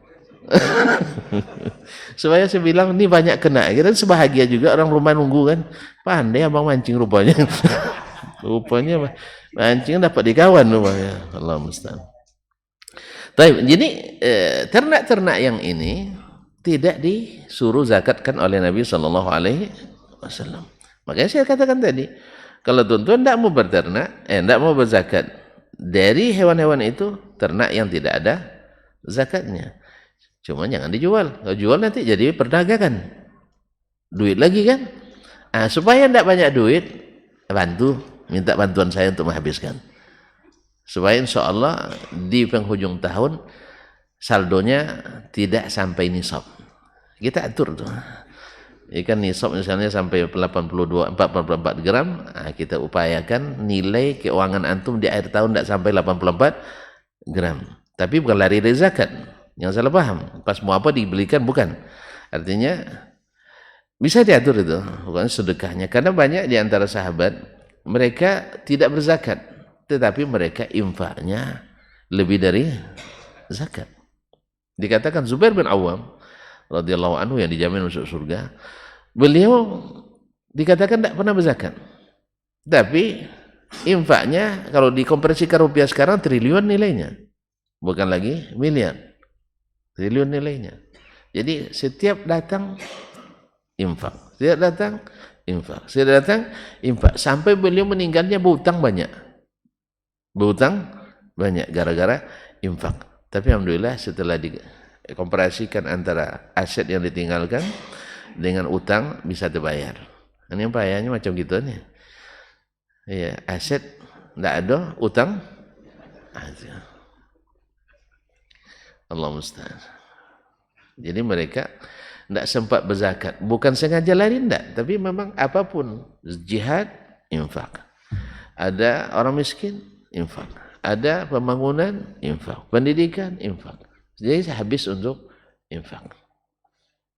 S1: Supaya saya bilang ini banyak kena. Kita sebahagia juga orang rumah nunggu kan. Pandai abang mancing rupanya. Rupanya mancing dapat dikawan rupanya. Allah Ustaz. Jadi ternak-ternak yang ini tidak disuruh zakatkan oleh Nabi Sallallahu Alaihi Wasallam. Makanya saya katakan tadi, kalau tuan-tuan tidak mau berternak, tidak mau berzakat dari hewan-hewan itu ternak yang tidak ada zakatnya. Cuma jangan dijual. Kalau jual nanti jadi perdagangan. Duit lagi kan? Supaya tidak banyak duit, minta bantuan saya untuk menghabiskan. Supaya insya Allah di penghujung tahun saldonya tidak sampai nisab. Kita atur tuh. Ikan nisab misalnya sampai 44 gram, kita upayakan nilai keuangan antum di akhir tahun tidak sampai 84 gram. Tapi bukan lari dari zakat. Yang salah paham. Pas mau apa dibelikan, bukan. Artinya bisa diatur itu, bukan sedekahnya. Karena banyak di antara sahabat, mereka tidak berzakat. Tetapi mereka infaknya lebih dari zakat. Dikatakan Zubair bin Awam radhiyallahu anhu yang dijamin masuk surga, beliau dikatakan tidak pernah berzakat, tapi infaknya kalau dikonversikan rupiah sekarang triliun nilainya, bukan lagi miliar, triliun nilainya. Jadi setiap datang infak, setiap datang infak, setiap datang infak, sampai beliau meninggalnya berhutang banyak gara-gara infak. Tapi alhamdulillah setelah dikomparasikan antara aset yang ditinggalkan dengan utang bisa terbayar. Ini yang bahayanya macam gitu nih. Iya, aset tidak ada, utang ada. Allah musta'an. Jadi mereka tidak sempat berzakat. Bukan sengaja lari, tidak. Tapi memang apapun. Jihad, infak. Ada orang miskin, infak. Ada pembangunan, infak. Pendidikan, infak. Jadi habis untuk infak.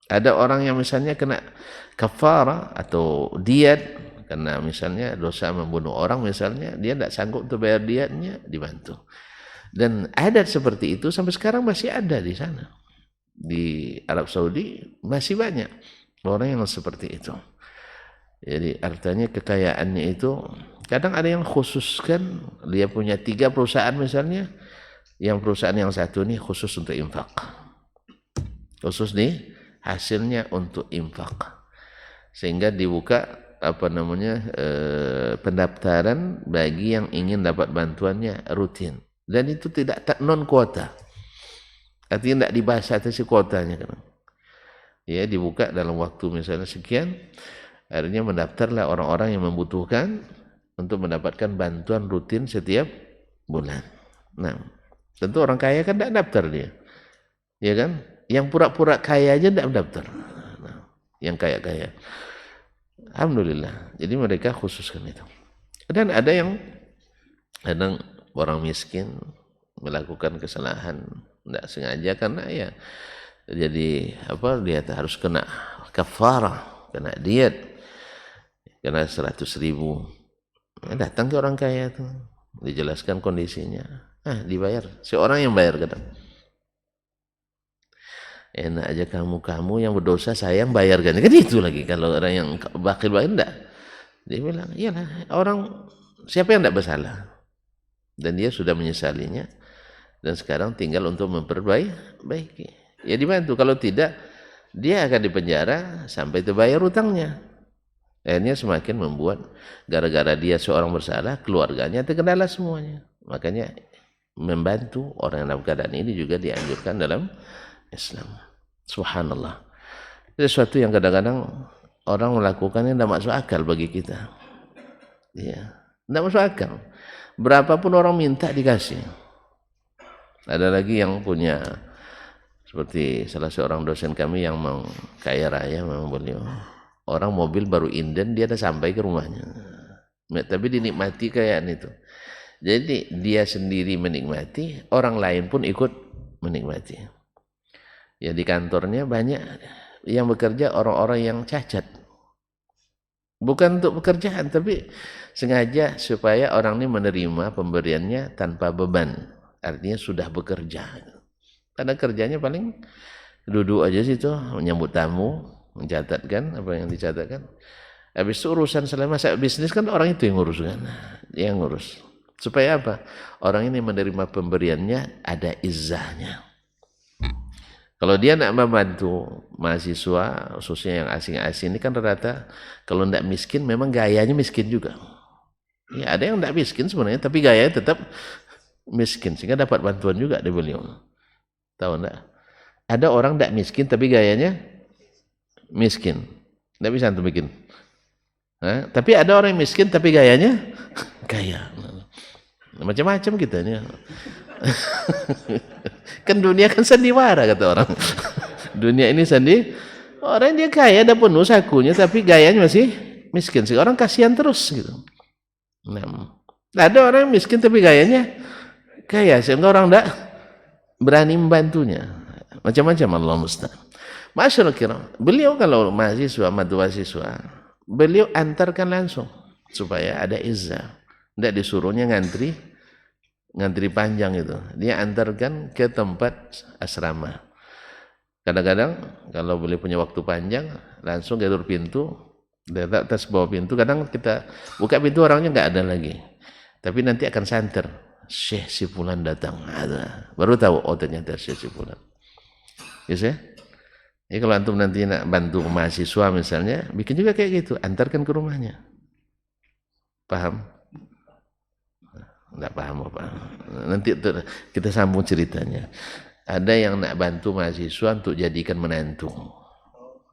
S1: Ada orang yang misalnya kena kafara atau diat karena misalnya dosa membunuh orang misalnya, dia tidak sanggup untuk bayar diatnya, dibantu. Dan adat seperti itu sampai sekarang masih ada di sana. Di Arab Saudi masih banyak orang yang seperti itu. Jadi artinya kekayaannya itu kadang ada yang khususkan, dia punya 3 perusahaan misalnya, yang perusahaan yang satu ini khusus untuk infak, khusus nih hasilnya untuk infak, sehingga dibuka pendaftaran bagi yang ingin dapat bantuannya rutin, dan itu tidak non kuota, artinya tidak dibatasi kuotanya kan. Ya, dibuka dalam waktu misalnya sekian, akhirnya mendaftarlah orang-orang yang membutuhkan untuk mendapatkan bantuan rutin setiap bulan. Nah, tentu orang kaya kan tidak daftar dia, ya kan? Yang pura-pura kaya aja tidak daftar. Nah, yang kaya-kaya, alhamdulillah. Jadi mereka khususkan itu. Dan ada yang kadang orang miskin melakukan kesalahan tidak sengaja karena ya jadi dia harus kena kafarah, kena diat, kena 100.000. Datang ke orang kaya itu, dijelaskan kondisinya, dibayar, seorang yang bayar kadang. Enak aja kamu yang berdosa, saya yang bayar kan itu lagi. Kalau orang yang bakil enggak, dia bilang iyalah, orang siapa yang enggak bersalah, dan dia sudah menyesalinya, dan sekarang tinggal untuk memperbaiki. Ya dibantu, kalau tidak dia akan dipenjara sampai terbayar utangnya. Akhirnya semakin membuat, gara-gara dia seorang bersalah, keluarganya terkendala semuanya. Makanya membantu orang yang dalam keadaan ini juga dianjurkan dalam Islam. Subhanallah. Itu sesuatu yang kadang-kadang orang melakukannya tidak masuk akal bagi kita. Ya, tidak masuk akal. Berapapun orang minta dikasih. Ada lagi yang punya, seperti salah seorang dosen kami yang mau kaya raya, memang beliau. Orang mobil baru inden, dia dah sampai ke rumahnya. Tapi dinikmati kekayaan itu. Jadi dia sendiri menikmati, orang lain pun ikut menikmati. Ya di kantornya banyak yang bekerja orang-orang yang cacat. Bukan untuk pekerjaan, tapi sengaja supaya orang ini menerima pemberiannya tanpa beban. Artinya sudah bekerja. Karena kerjanya paling duduk aja situ, menyambut tamu, mencatatkan apa yang dicatatkan. Habis itu urusan selama bisnis kan orang itu yang ngurus kan, yang ngurus. Supaya apa? Orang ini menerima pemberiannya ada izzahnya. Kalau dia nak membantu mahasiswa, khususnya yang asing-asing ini kan rata, kalau tidak miskin memang gayanya miskin juga. Ya ada yang tidak miskin sebenarnya, tapi gayanya tetap miskin sehingga dapat bantuan juga dari beliau. Tahu enggak? Ada orang tidak miskin tapi gayanya miskin. Tidak bisa antum bikin. Tapi ada orang yang miskin tapi gayanya kaya. Macam-macam kita ini. Kan dunia kan sandiwara kata orang. Dunia ini orang dia kaya ada penuh sakunya tapi gayanya masih miskin. Orang kasihan terus gitu. Nah, ada orang miskin tapi gayanya kaya sehingga orang tidak berani membantunya. Macam-macam Allah musta'an. Masyaallah kiram. Beliau kalau mahasiswa, beliau antarkan langsung supaya ada izzah. Tidak disuruhnya ngantri panjang itu. Dia antarkan ke tempat asrama. Kadang-kadang kalau beliau punya waktu panjang, langsung gatur pintu, letak atas bawah pintu. Kadang kita buka pintu orangnya nggak ada lagi. Tapi nanti akan santer. Syekh si fulan datang. Ada. Baru tahu ternyata Syekh si fulan. Yes, ya? Jadi kalau antum nanti nak bantu mahasiswa misalnya, bikin juga kayak gitu, antarkan ke rumahnya. Paham? Enggak paham apa. Nanti kita sambung ceritanya. Ada yang nak bantu mahasiswa untuk jadikan menantu.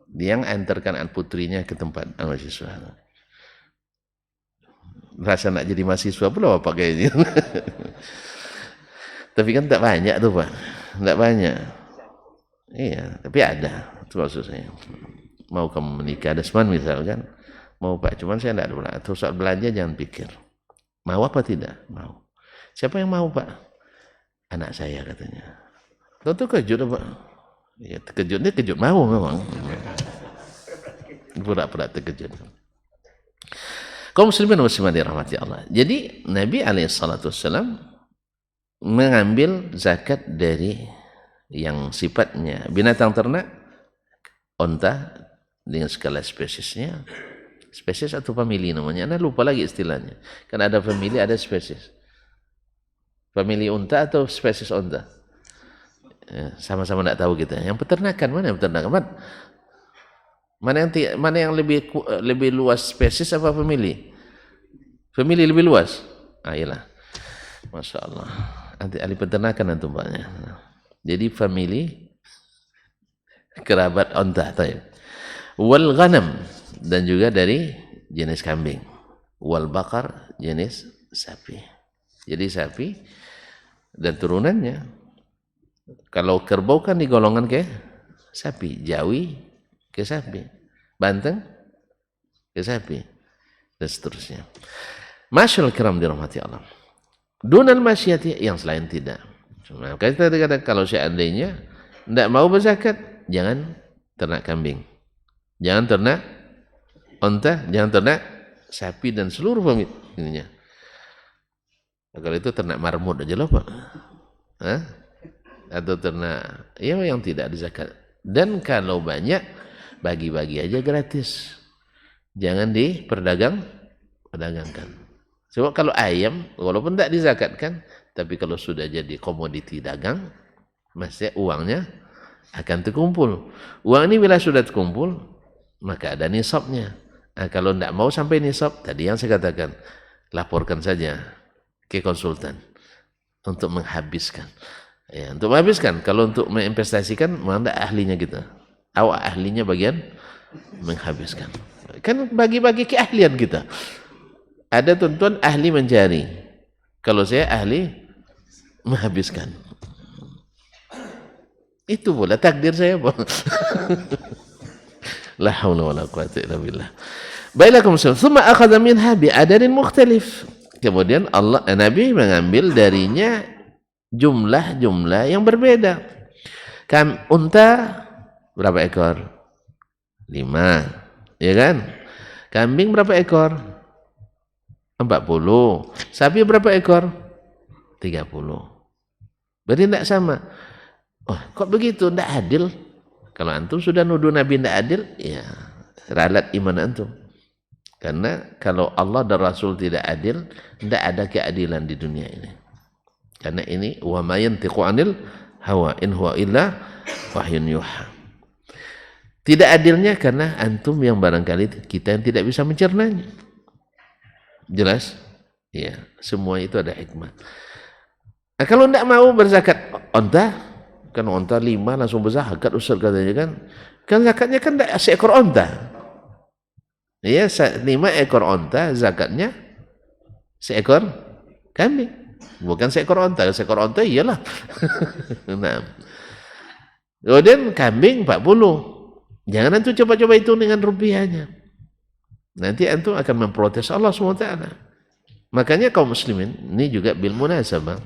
S1: Dia yang antarkan putrinya ke tempat mahasiswa. Rasa nak jadi mahasiswa pula apa kayaknya. Tapi kan tak banyak tuh Pak. Tak banyak. Iya, tapi ada. Itu maksud saya. Mau kamu menikah, ada seman misalkan. Mau Pak, cuman saya tidak ada. Atau saat belanja jangan pikir. Mau apa tidak? Mau. Siapa yang mau Pak? Anak saya katanya. Tentu kejut Pak. Ya, terkejutnya kejut mau memang. Pura-pura terkejut. Kaum muslimin muslimat dirahmati Allah. Jadi Nabi SAW mengambil zakat dari yang sifatnya binatang ternak, onta dengan segala spesiesnya, spesies atau famili namanya, Anda lupa lagi istilahnya, kan ada famili ada spesies, famili unta atau spesies onta, ya, sama-sama tidak tahu kita. Yang peternakan mana peternakan, mana yang lebih luas spesies apa famili? Famili lebih luas. Iyalah, masya Allah. Nanti ahli peternakan antum banyak. Jadi famili kerabat onta, wal ghanam dan juga dari jenis kambing, wal bakar jenis sapi. Jadi sapi dan turunannya. Kalau kerbau kan digolongkan ke sapi, Jawi ke sapi, Banten ke sapi dan seterusnya. Masyaallah kiram dirahmati Allah. Dunal masyiyati yang selain tidak. Maka kita katakan kalau seandainya tidak mau berzakat, jangan ternak kambing, jangan ternak onta, jangan ternak sapi dan seluruh familinya. Kalau itu ternak marmut aja loh Pak, atau ternak yang tidak dizakat. Dan kalau banyak bagi-bagi aja gratis, jangan diperdagangkan. Sebab kalau ayam walaupun tidak dizakatkan, tapi kalau sudah jadi komoditi dagang, mesti uangnya akan terkumpul. Uang ini bila sudah terkumpul, maka ada nisabnya. Nah, kalau tidak mau sampai nisab, tadi yang saya katakan, laporkan saja ke konsultan untuk menghabiskan. Ya, untuk menghabiskan. Kalau untuk menginvestasikan, mana ahlinya kita? Awak ahlinya bagian menghabiskan. Kan bagi-bagi keahlian kita. Ada tuan-tuan ahli mencari. Kalau saya ahli menghabiskan. Itu pula takdir saya, Pak. La haula wala quwwata illa billah. Baiklah kaum muslimin, thumma akhadha minha bi'adadin mukhtalif. Kemudian Nabi mengambil darinya jumlah-jumlah yang berbeda. Unta berapa ekor? 5, ya kan? Kambing berapa ekor? 40. Sapi berapa ekor? 30. Berarti tidak sama. Oh, kok begitu? Tidak adil. Kalau antum sudah nuduh Nabi tidak adil, ya ralat iman antum. Karena kalau Allah dan Rasul tidak adil, tidak ada keadilan di dunia ini. Karena ini wa ma yantiqu 'anil hawa in huwa illa wahyun yuha. Tidak adilnya karena antum yang barangkali kita yang tidak bisa mencernanya. Jelas? Ya, semua itu ada hikmah. Nah, kalau tidak mau berzakat onta, kan onta 5 langsung berzakat Ustaz katanya kan zakatnya kan tidak seekor onta. Ya, 5 ekor onta zakatnya seekor kambing. Bukan seekor onta iyalah. Nah. Kemudian kambing 40. Jangan antum coba-coba itu dengan rupiahnya. Nanti antum akan memprotes Allah SWT. Makanya kaum muslimin, ini juga bil munasabah.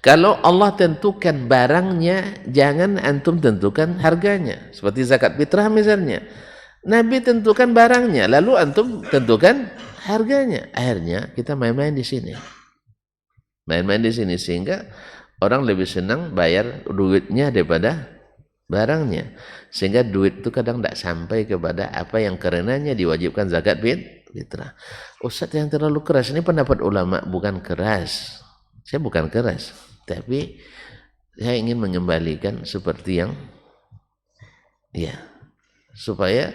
S1: Kalau Allah tentukan barangnya, jangan antum tentukan harganya. Seperti zakat fitrah misalnya. Nabi tentukan barangnya, lalu antum tentukan harganya. Akhirnya kita main-main di sini. Main-main di sini sehingga orang lebih senang bayar duitnya daripada barangnya. Sehingga duit itu kadang tidak sampai kepada apa yang karenanya diwajibkan zakat fitrah. Ustaz yang terlalu keras, ini pendapat ulama, bukan keras. Saya bukan keras, tapi saya ingin mengembalikan seperti yang ya, supaya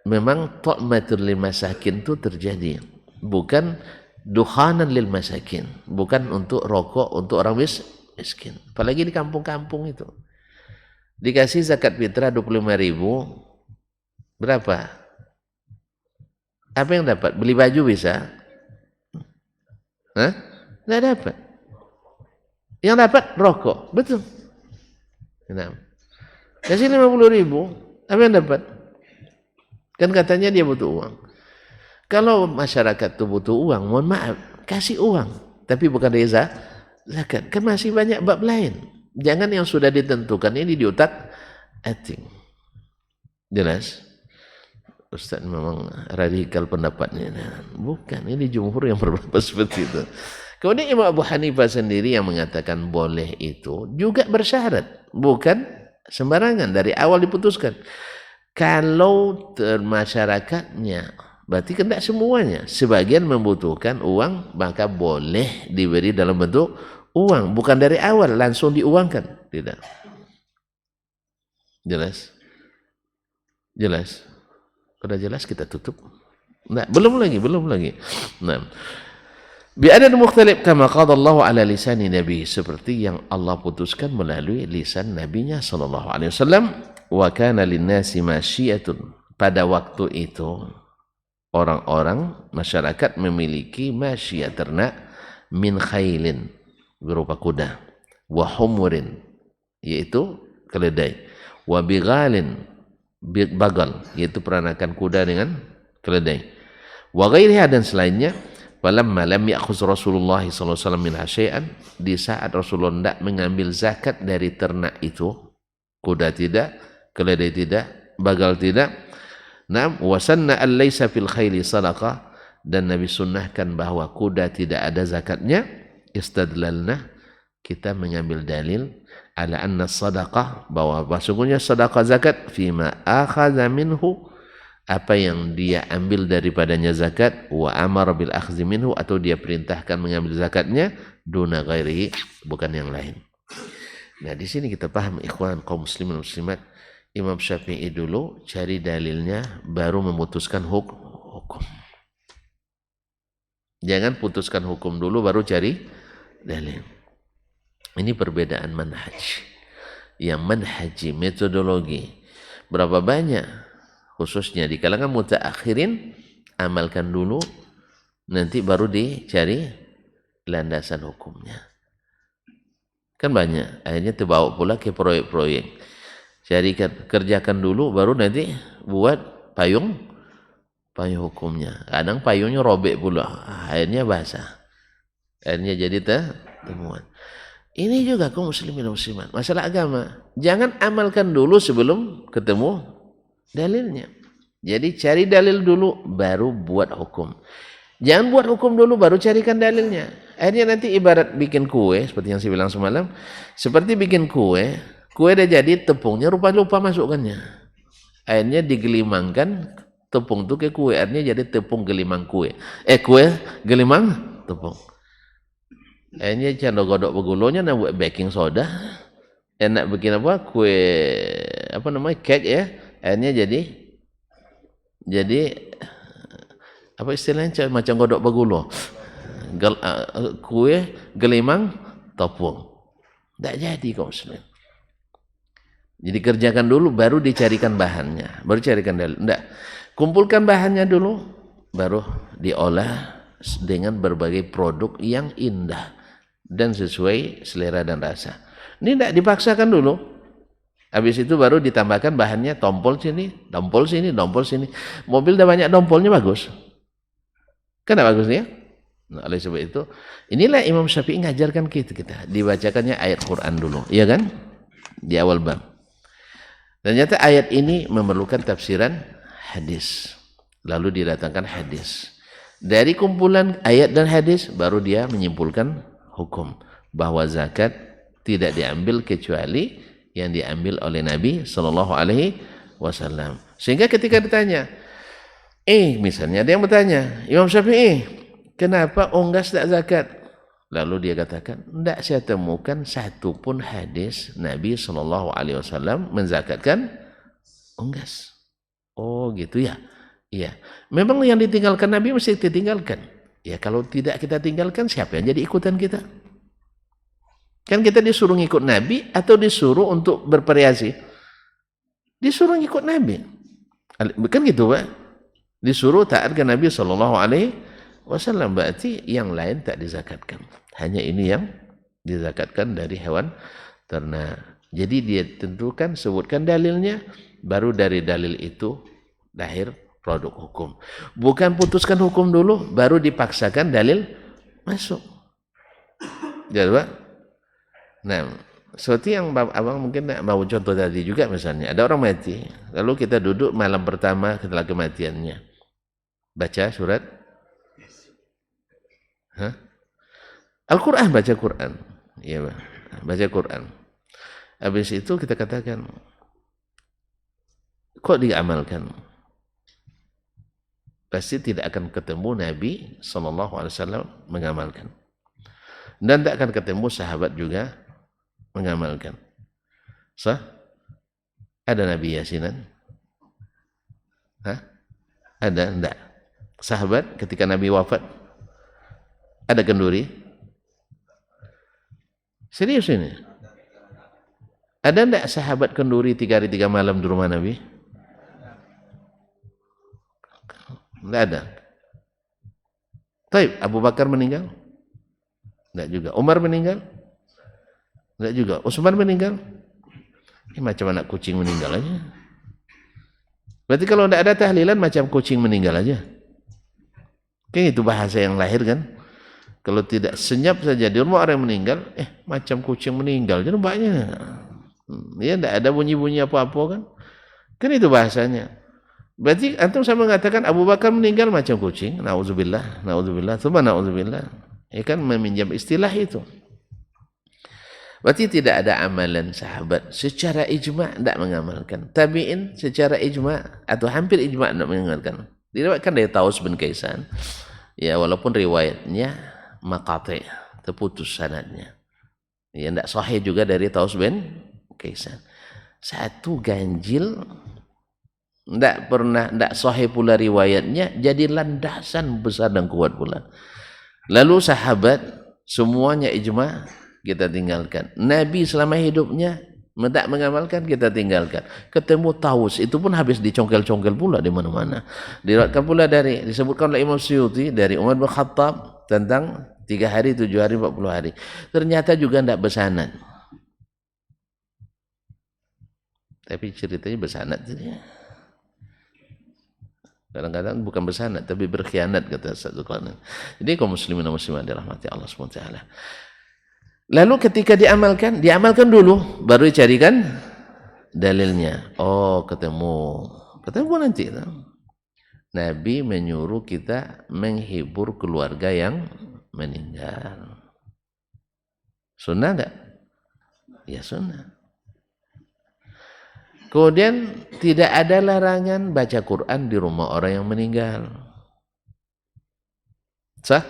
S1: memang ta'matul lil masakin itu terjadi, bukan duhanan lil masakin, bukan untuk rokok untuk orang miskin. Apalagi di kampung-kampung itu dikasih zakat fitrah 25.000, berapa? Apa yang dapat? Beli baju bisa? Hah? Tidak dapat. Yang dapat rokok, betul. Nah, kasih 50.000, apa yang dapat? Kan katanya dia butuh uang. Kalau masyarakat itu butuh uang, mohon maaf, kasih uang, tapi bukan dari zakat. Kan masih banyak bab lain. Jangan yang sudah ditentukan ini diutak ating. Jelas? Ustaz memang radikal pendapatnya. Bukan, ini jumhur yang berpendapat seperti itu. Kemudian Imam Abu Hanifah sendiri yang mengatakan boleh itu juga bersyarat, bukan sembarangan dari awal diputuskan. Kalau masyarakatnya, berarti tidak semuanya, sebagian membutuhkan uang, maka boleh diberi dalam bentuk uang, bukan dari awal langsung diuangkan, tidak. Jelas? Jelas? Sudah jelas kita tutup? Nah, belum lagi. Nah, bi'adad mukhtalif kama qada Allah ala lisani nabi, seperti yang Allah putuskan melalui lisan nabinya sallallahu alaihi wasallam. Wa kana linnasi masyiyatun, pada waktu itu orang-orang masyarakat memiliki masyiyah ternak, min khailin berupa kuda, wa humurin yaitu keledai, wa bighalin bagal yaitu peranakan kuda dengan keledai, wa ghairiha dan selainnya. Falamma lam ya'khuz Rasulullah sallallahu alaihi wasallam min syai'an, di saat Rasulullah tidak mengambil zakat dari ternak itu, kuda tidak, keledai tidak, bagal tidak. Naam, wa sanna an laisa fil khaili sadaqah, dan Nabi sunnahkan bahwa kuda tidak ada zakatnya. Istadlalna, kita mengambil dalil ala anna sadaqah, bahwa sesungguhnya sedekah zakat fima akhadha minhu, apa yang dia ambil daripadanya zakat, wa amara bil akhdhi minhu, atau dia perintahkan mengambil zakatnya, duna ghairihi, bukan yang lain. Nah, di sini kita paham ikhwan kaum muslimin muslimat, Imam Syafi'i dulu cari dalilnya baru memutuskan hukum. Jangan putuskan hukum dulu baru cari dalil. Ini perbedaan manhaj. Yang manhaji, metodologi, berapa banyak khususnya di kalangan mutaakhirin, amalkan dulu, nanti baru dicari landasan hukumnya. Kan banyak, akhirnya terbawa pula ke proyek-proyek. Kerjakan dulu, baru nanti buat payung hukumnya. Kadang payungnya robek pula, akhirnya basah. Akhirnya jadi temuan. Ini juga kaum muslimin dan muslimat, masalah agama. Jangan amalkan dulu sebelum ketemu dalilnya. Jadi cari dalil dulu baru buat hukum. Jangan buat hukum dulu baru carikan dalilnya. Akhirnya nanti ibarat bikin kue, seperti yang saya bilang semalam, seperti bikin kue udah jadi, tepungnya lupa masukkannya. Akhirnya digelimangkan tepung itu ke kue, akhirnya jadi tepung gelimang kue. Kue gelimang tepung. Akhirnya canda godok begulunya nak buat baking soda. Enak bikin apa? Kue apa namanya? Cake ya. Akhirnya jadi apa istilahnya macam godok begulo. kue gelimang topung. Tidak jadi kaum muslimin. Jadi kerjakan dulu, baru dicarikan bahannya, baru carikan dalil. Tidak, kumpulkan bahannya dulu, baru diolah dengan berbagai produk yang indah dan sesuai selera dan rasa. Ini tidak dipaksakan dulu. Habis itu baru ditambahkan bahannya, tompol sini, dompol sini, dompol sini. Mobil udah banyak dompolnya, bagus. Kan bagus ya? Nah, oleh sebab itu, inilah Imam Syafi'i ngajarkan kita. Dibacakannya ayat Quran dulu, iya kan? Di awal bab. Ternyata ayat ini memerlukan tafsiran hadis. Lalu didatangkan hadis. Dari kumpulan ayat dan hadis, baru dia menyimpulkan hukum. Bahwa zakat tidak diambil kecuali yang diambil oleh Nabi SAW. Sehingga ketika ditanya, misalnya ada yang bertanya, Imam Syafi'i, kenapa unggas tak zakat? Lalu dia katakan, tidak saya temukan satu pun hadis Nabi SAW menzakatkan unggas. Oh gitu ya? Iya. Memang yang ditinggalkan Nabi mesti ditinggalkan. Ya kalau tidak kita tinggalkan, siapa yang jadi ikutan kita? Kan kita disuruh ngikut Nabi atau disuruh untuk bervariasi? Disuruh ngikut Nabi. Kan gitu Pak? Disuruh taat ke Nabi SAW. Berarti yang lain tak dizakatkan. Hanya ini yang dizakatkan dari hewan ternak. Jadi dia tentukan, sebutkan dalilnya, baru dari dalil itu lahir produk hukum. Bukan putuskan hukum dulu, baru dipaksakan dalil masuk. Jadi Pak? Nah, seperti yang abang mungkin mau contoh tadi juga misalnya, ada orang mati, lalu kita duduk malam pertama setelah kematiannya, baca surat Al-Quran, baca Quran, iya Pak, baca Quran. Habis itu kita katakan, kok diamalkan? Pasti tidak akan ketemu Nabi SAW mengamalkan, dan tak akan ketemu sahabat juga mengamalkan. Sah? Ada Nabi Yasinan? Ada? Enggak. Sahabat ketika Nabi wafat ada kenduri? Serius ini? Ada enggak sahabat kenduri 3 hari 3 malam di rumah Nabi? Enggak ada. Taib, Abu Bakar meninggal? Enggak juga. Umar meninggal? Enggak juga. Utsman meninggal? Ini macam anak kucing meninggal aja. Berarti kalau enggak ada tahlilan macam kucing meninggal aja. Kayak itu bahasa yang lahir kan? Kalau tidak senyap saja di rumah orang yang meninggal, macam kucing meninggal. Jadi banyak. Ya enggak ada bunyi-bunyi apa-apa kan? Kan itu bahasanya. Berarti antum sama mengatakan Abu Bakar meninggal macam kucing. Nauzubillah, nauzubillah, tsumma nauzubillah. Ya kan meminjam istilah itu. Berarti tidak ada amalan sahabat secara ijma' tidak mengamalkan. Tabi'in secara ijma' atau hampir ijma' tidak mengamalkan. Diriwayatkan dari Taus bin Kaisan. Ya walaupun riwayatnya maqati', terputus sanadnya. Ya tidak sahih juga dari Taus bin Kaisan. Satu ganjil, tidak sahih pula riwayatnya, jadi landasan besar dan kuat pula. Lalu sahabat semuanya ijma' kita tinggalkan. Nabi selama hidupnya tidak mengamalkan, kita tinggalkan. Ketemu Taus, itu pun habis dicongkel-congkel pula di mana-mana. Diriwayatkan pula disebutkan oleh Imam Suyuti dari Umar bin Khattab tentang 3 hari, 7 hari, 40 hari. Ternyata juga tidak bersanad. Tapi ceritanya bersanad. Kadang-kadang bukan bersanad, tapi berkhianat, kata satu kalangan. Jadi kaum muslimin dan muslimat dirahmati Allah SWT. Lalu ketika diamalkan dulu, baru dicarikan dalilnya. Oh, ketemu nanti. Nabi menyuruh kita menghibur keluarga yang meninggal. Sunnah enggak? Ya sunnah. Kemudian tidak ada larangan baca Quran di rumah orang yang meninggal. Sah?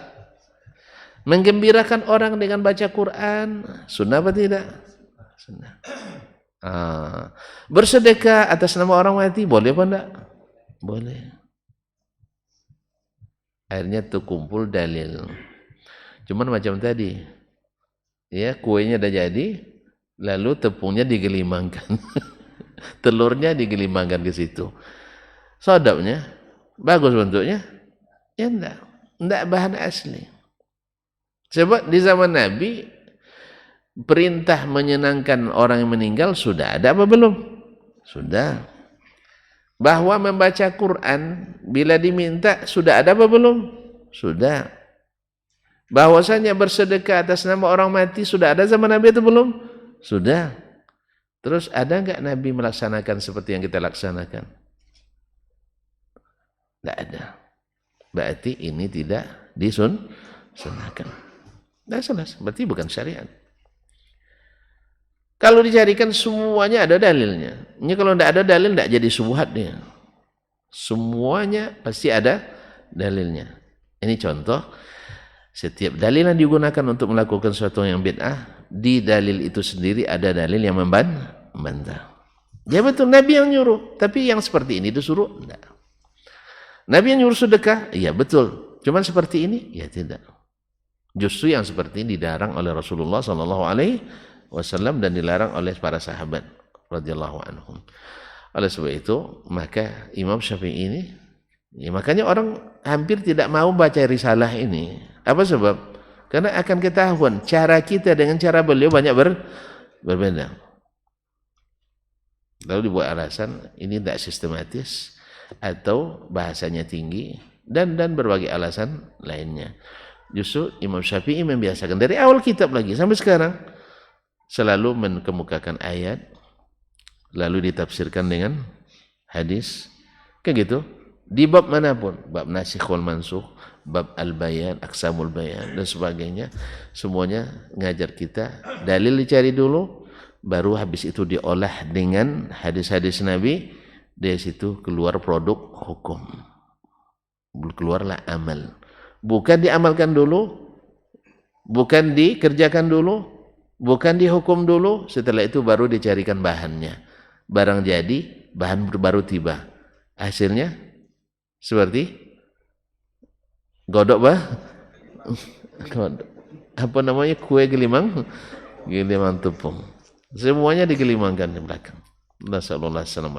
S1: Menggembirakan orang dengan baca Quran, sunnah apa tidak? Sunnah. Bersedekah atas nama orang mati, boleh apa enggak? Boleh. Akhirnya terkumpul dalil. Cuman macam tadi, ya kuenya udah jadi, lalu tepungnya digelimangkan, telurnya digelimangkan ke situ. Sodapnya bagus bentuknya, ya enggak bahan asli. Sebab di zaman Nabi perintah menyenangkan orang yang meninggal sudah ada apa belum? Sudah. Bahwa membaca Quran bila diminta sudah ada apa belum? Sudah. Bahwasanya bersedekah atas nama orang mati sudah ada zaman Nabi itu belum? Sudah. Terus ada enggak Nabi melaksanakan seperti yang kita laksanakan? Tidak ada. Berarti ini tidak disunahkan. Tidak salah, berarti bukan syariat. Kalau dicarikan semuanya ada dalilnya. Ini kalau tidak ada dalil tidak jadi syubhat dia. Semuanya pasti ada dalilnya. Ini contoh, setiap dalil yang digunakan untuk melakukan sesuatu yang bid'ah, di dalil itu sendiri ada dalil yang membantah. Ya betul, Nabi yang nyuruh, tapi yang seperti ini disuruh tidak. Nabi yang nyuruh sedekah, iya betul. Cuman seperti ini, ya tidak. Justru yang seperti ini dilarang oleh Rasulullah SAW dan dilarang oleh para sahabat radhiyallahu anhum. Oleh sebab itu, maka Imam Syafi'i ini, ya makanya orang hampir tidak mau baca risalah ini. Apa sebab? Karena akan ketahuan cara kita dengan cara beliau banyak berbeda. Lalu dibuat alasan ini tidak sistematis, atau bahasanya tinggi, dan berbagai alasan lainnya. Justru Imam Syafi'i membiasakan dari awal kitab lagi sampai sekarang selalu mengemukakan ayat lalu ditafsirkan dengan hadis, kayak gitu di bab manapun, bab nasikh wal mansukh, bab al-bayan, aqsamul bayan dan sebagainya, semuanya ngajar kita dalil dicari dulu, baru habis itu diolah dengan hadis-hadis Nabi. Dari situ keluar produk hukum, keluarlah amal. Bukan diamalkan dulu, bukan dikerjakan dulu, bukan dihukum dulu, setelah itu baru dicarikan bahannya. Barang jadi, bahan baru tiba. Hasilnya seperti godok apa namanya, kue gelimang tepung. Semuanya digelimangkan di belakang. Nasallallahu alaihi wasallam.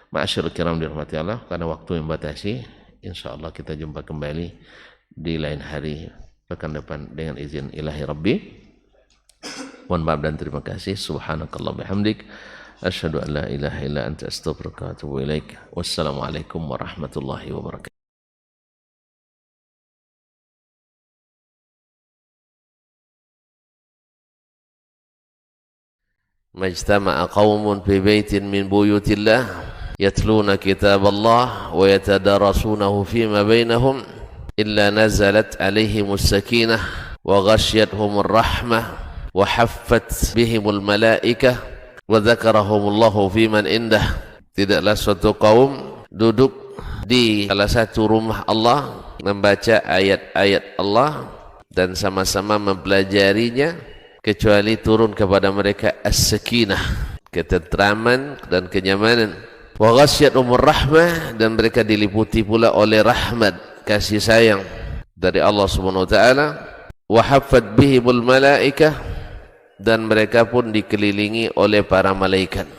S1: Ma'asyiral kiram dirahmati Allah, karena waktu yang membatasi, insyaallah kita jumpa kembali di lain hari pekan depan dengan izin ilahi Rabbi. Mohon maaf dan terima kasih. Subhanakallah bihamdik, asyhadu an la ilaha illa anta astaghfiruka wa atubu ilaik. Wassalamualaikum warahmatullahi wabarakatuh. Majtama'a qaumun fi baitin min buyutillah yatluna kitab Allah wa yatadarasunahu fima bainahum illa nazalat alaihimus sakinah wa ghasyiyatuhumur rahmah wa haffat bihimul malaikah wa dzakarahumullahu fiman indah. Tidaklah suatu kaum duduk di salah satu rumah Allah membaca ayat-ayat Allah dan sama-sama mempelajarinya, kecuali turun kepada mereka as-sakinah, ketentraman dan kenyamanan. Wa ghasyiyatuhumur rahmah, dan mereka diliputi pula oleh rahmat, kasih sayang dari Allah Subhanahu wa taala. Wa haffat bihimul malaikah, dan mereka pun dikelilingi oleh para malaikat,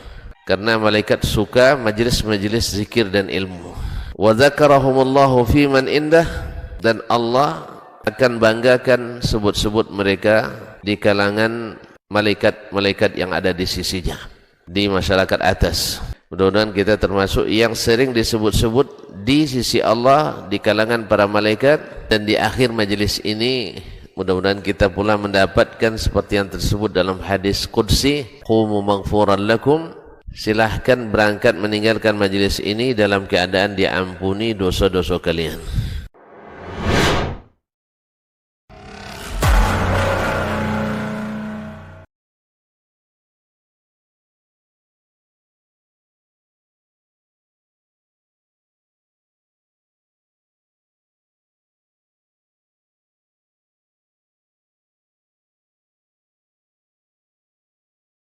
S1: karena malaikat suka majlis-majlis zikir dan ilmu. Wa dzakarahumullahu fiman indah, dan Allah akan banggakan sebut-sebut mereka di kalangan malaikat-malaikat yang ada di sisinya, di masyarakat atas. Mudah-mudahan kita termasuk yang sering disebut-sebut di sisi Allah, di kalangan para malaikat, dan di akhir majelis ini mudah-mudahan kita pula mendapatkan seperti yang tersebut dalam hadis qudsi, qumu maghfuran lakum, silahkan berangkat meninggalkan majelis ini dalam keadaan diampuni dosa-dosa kalian.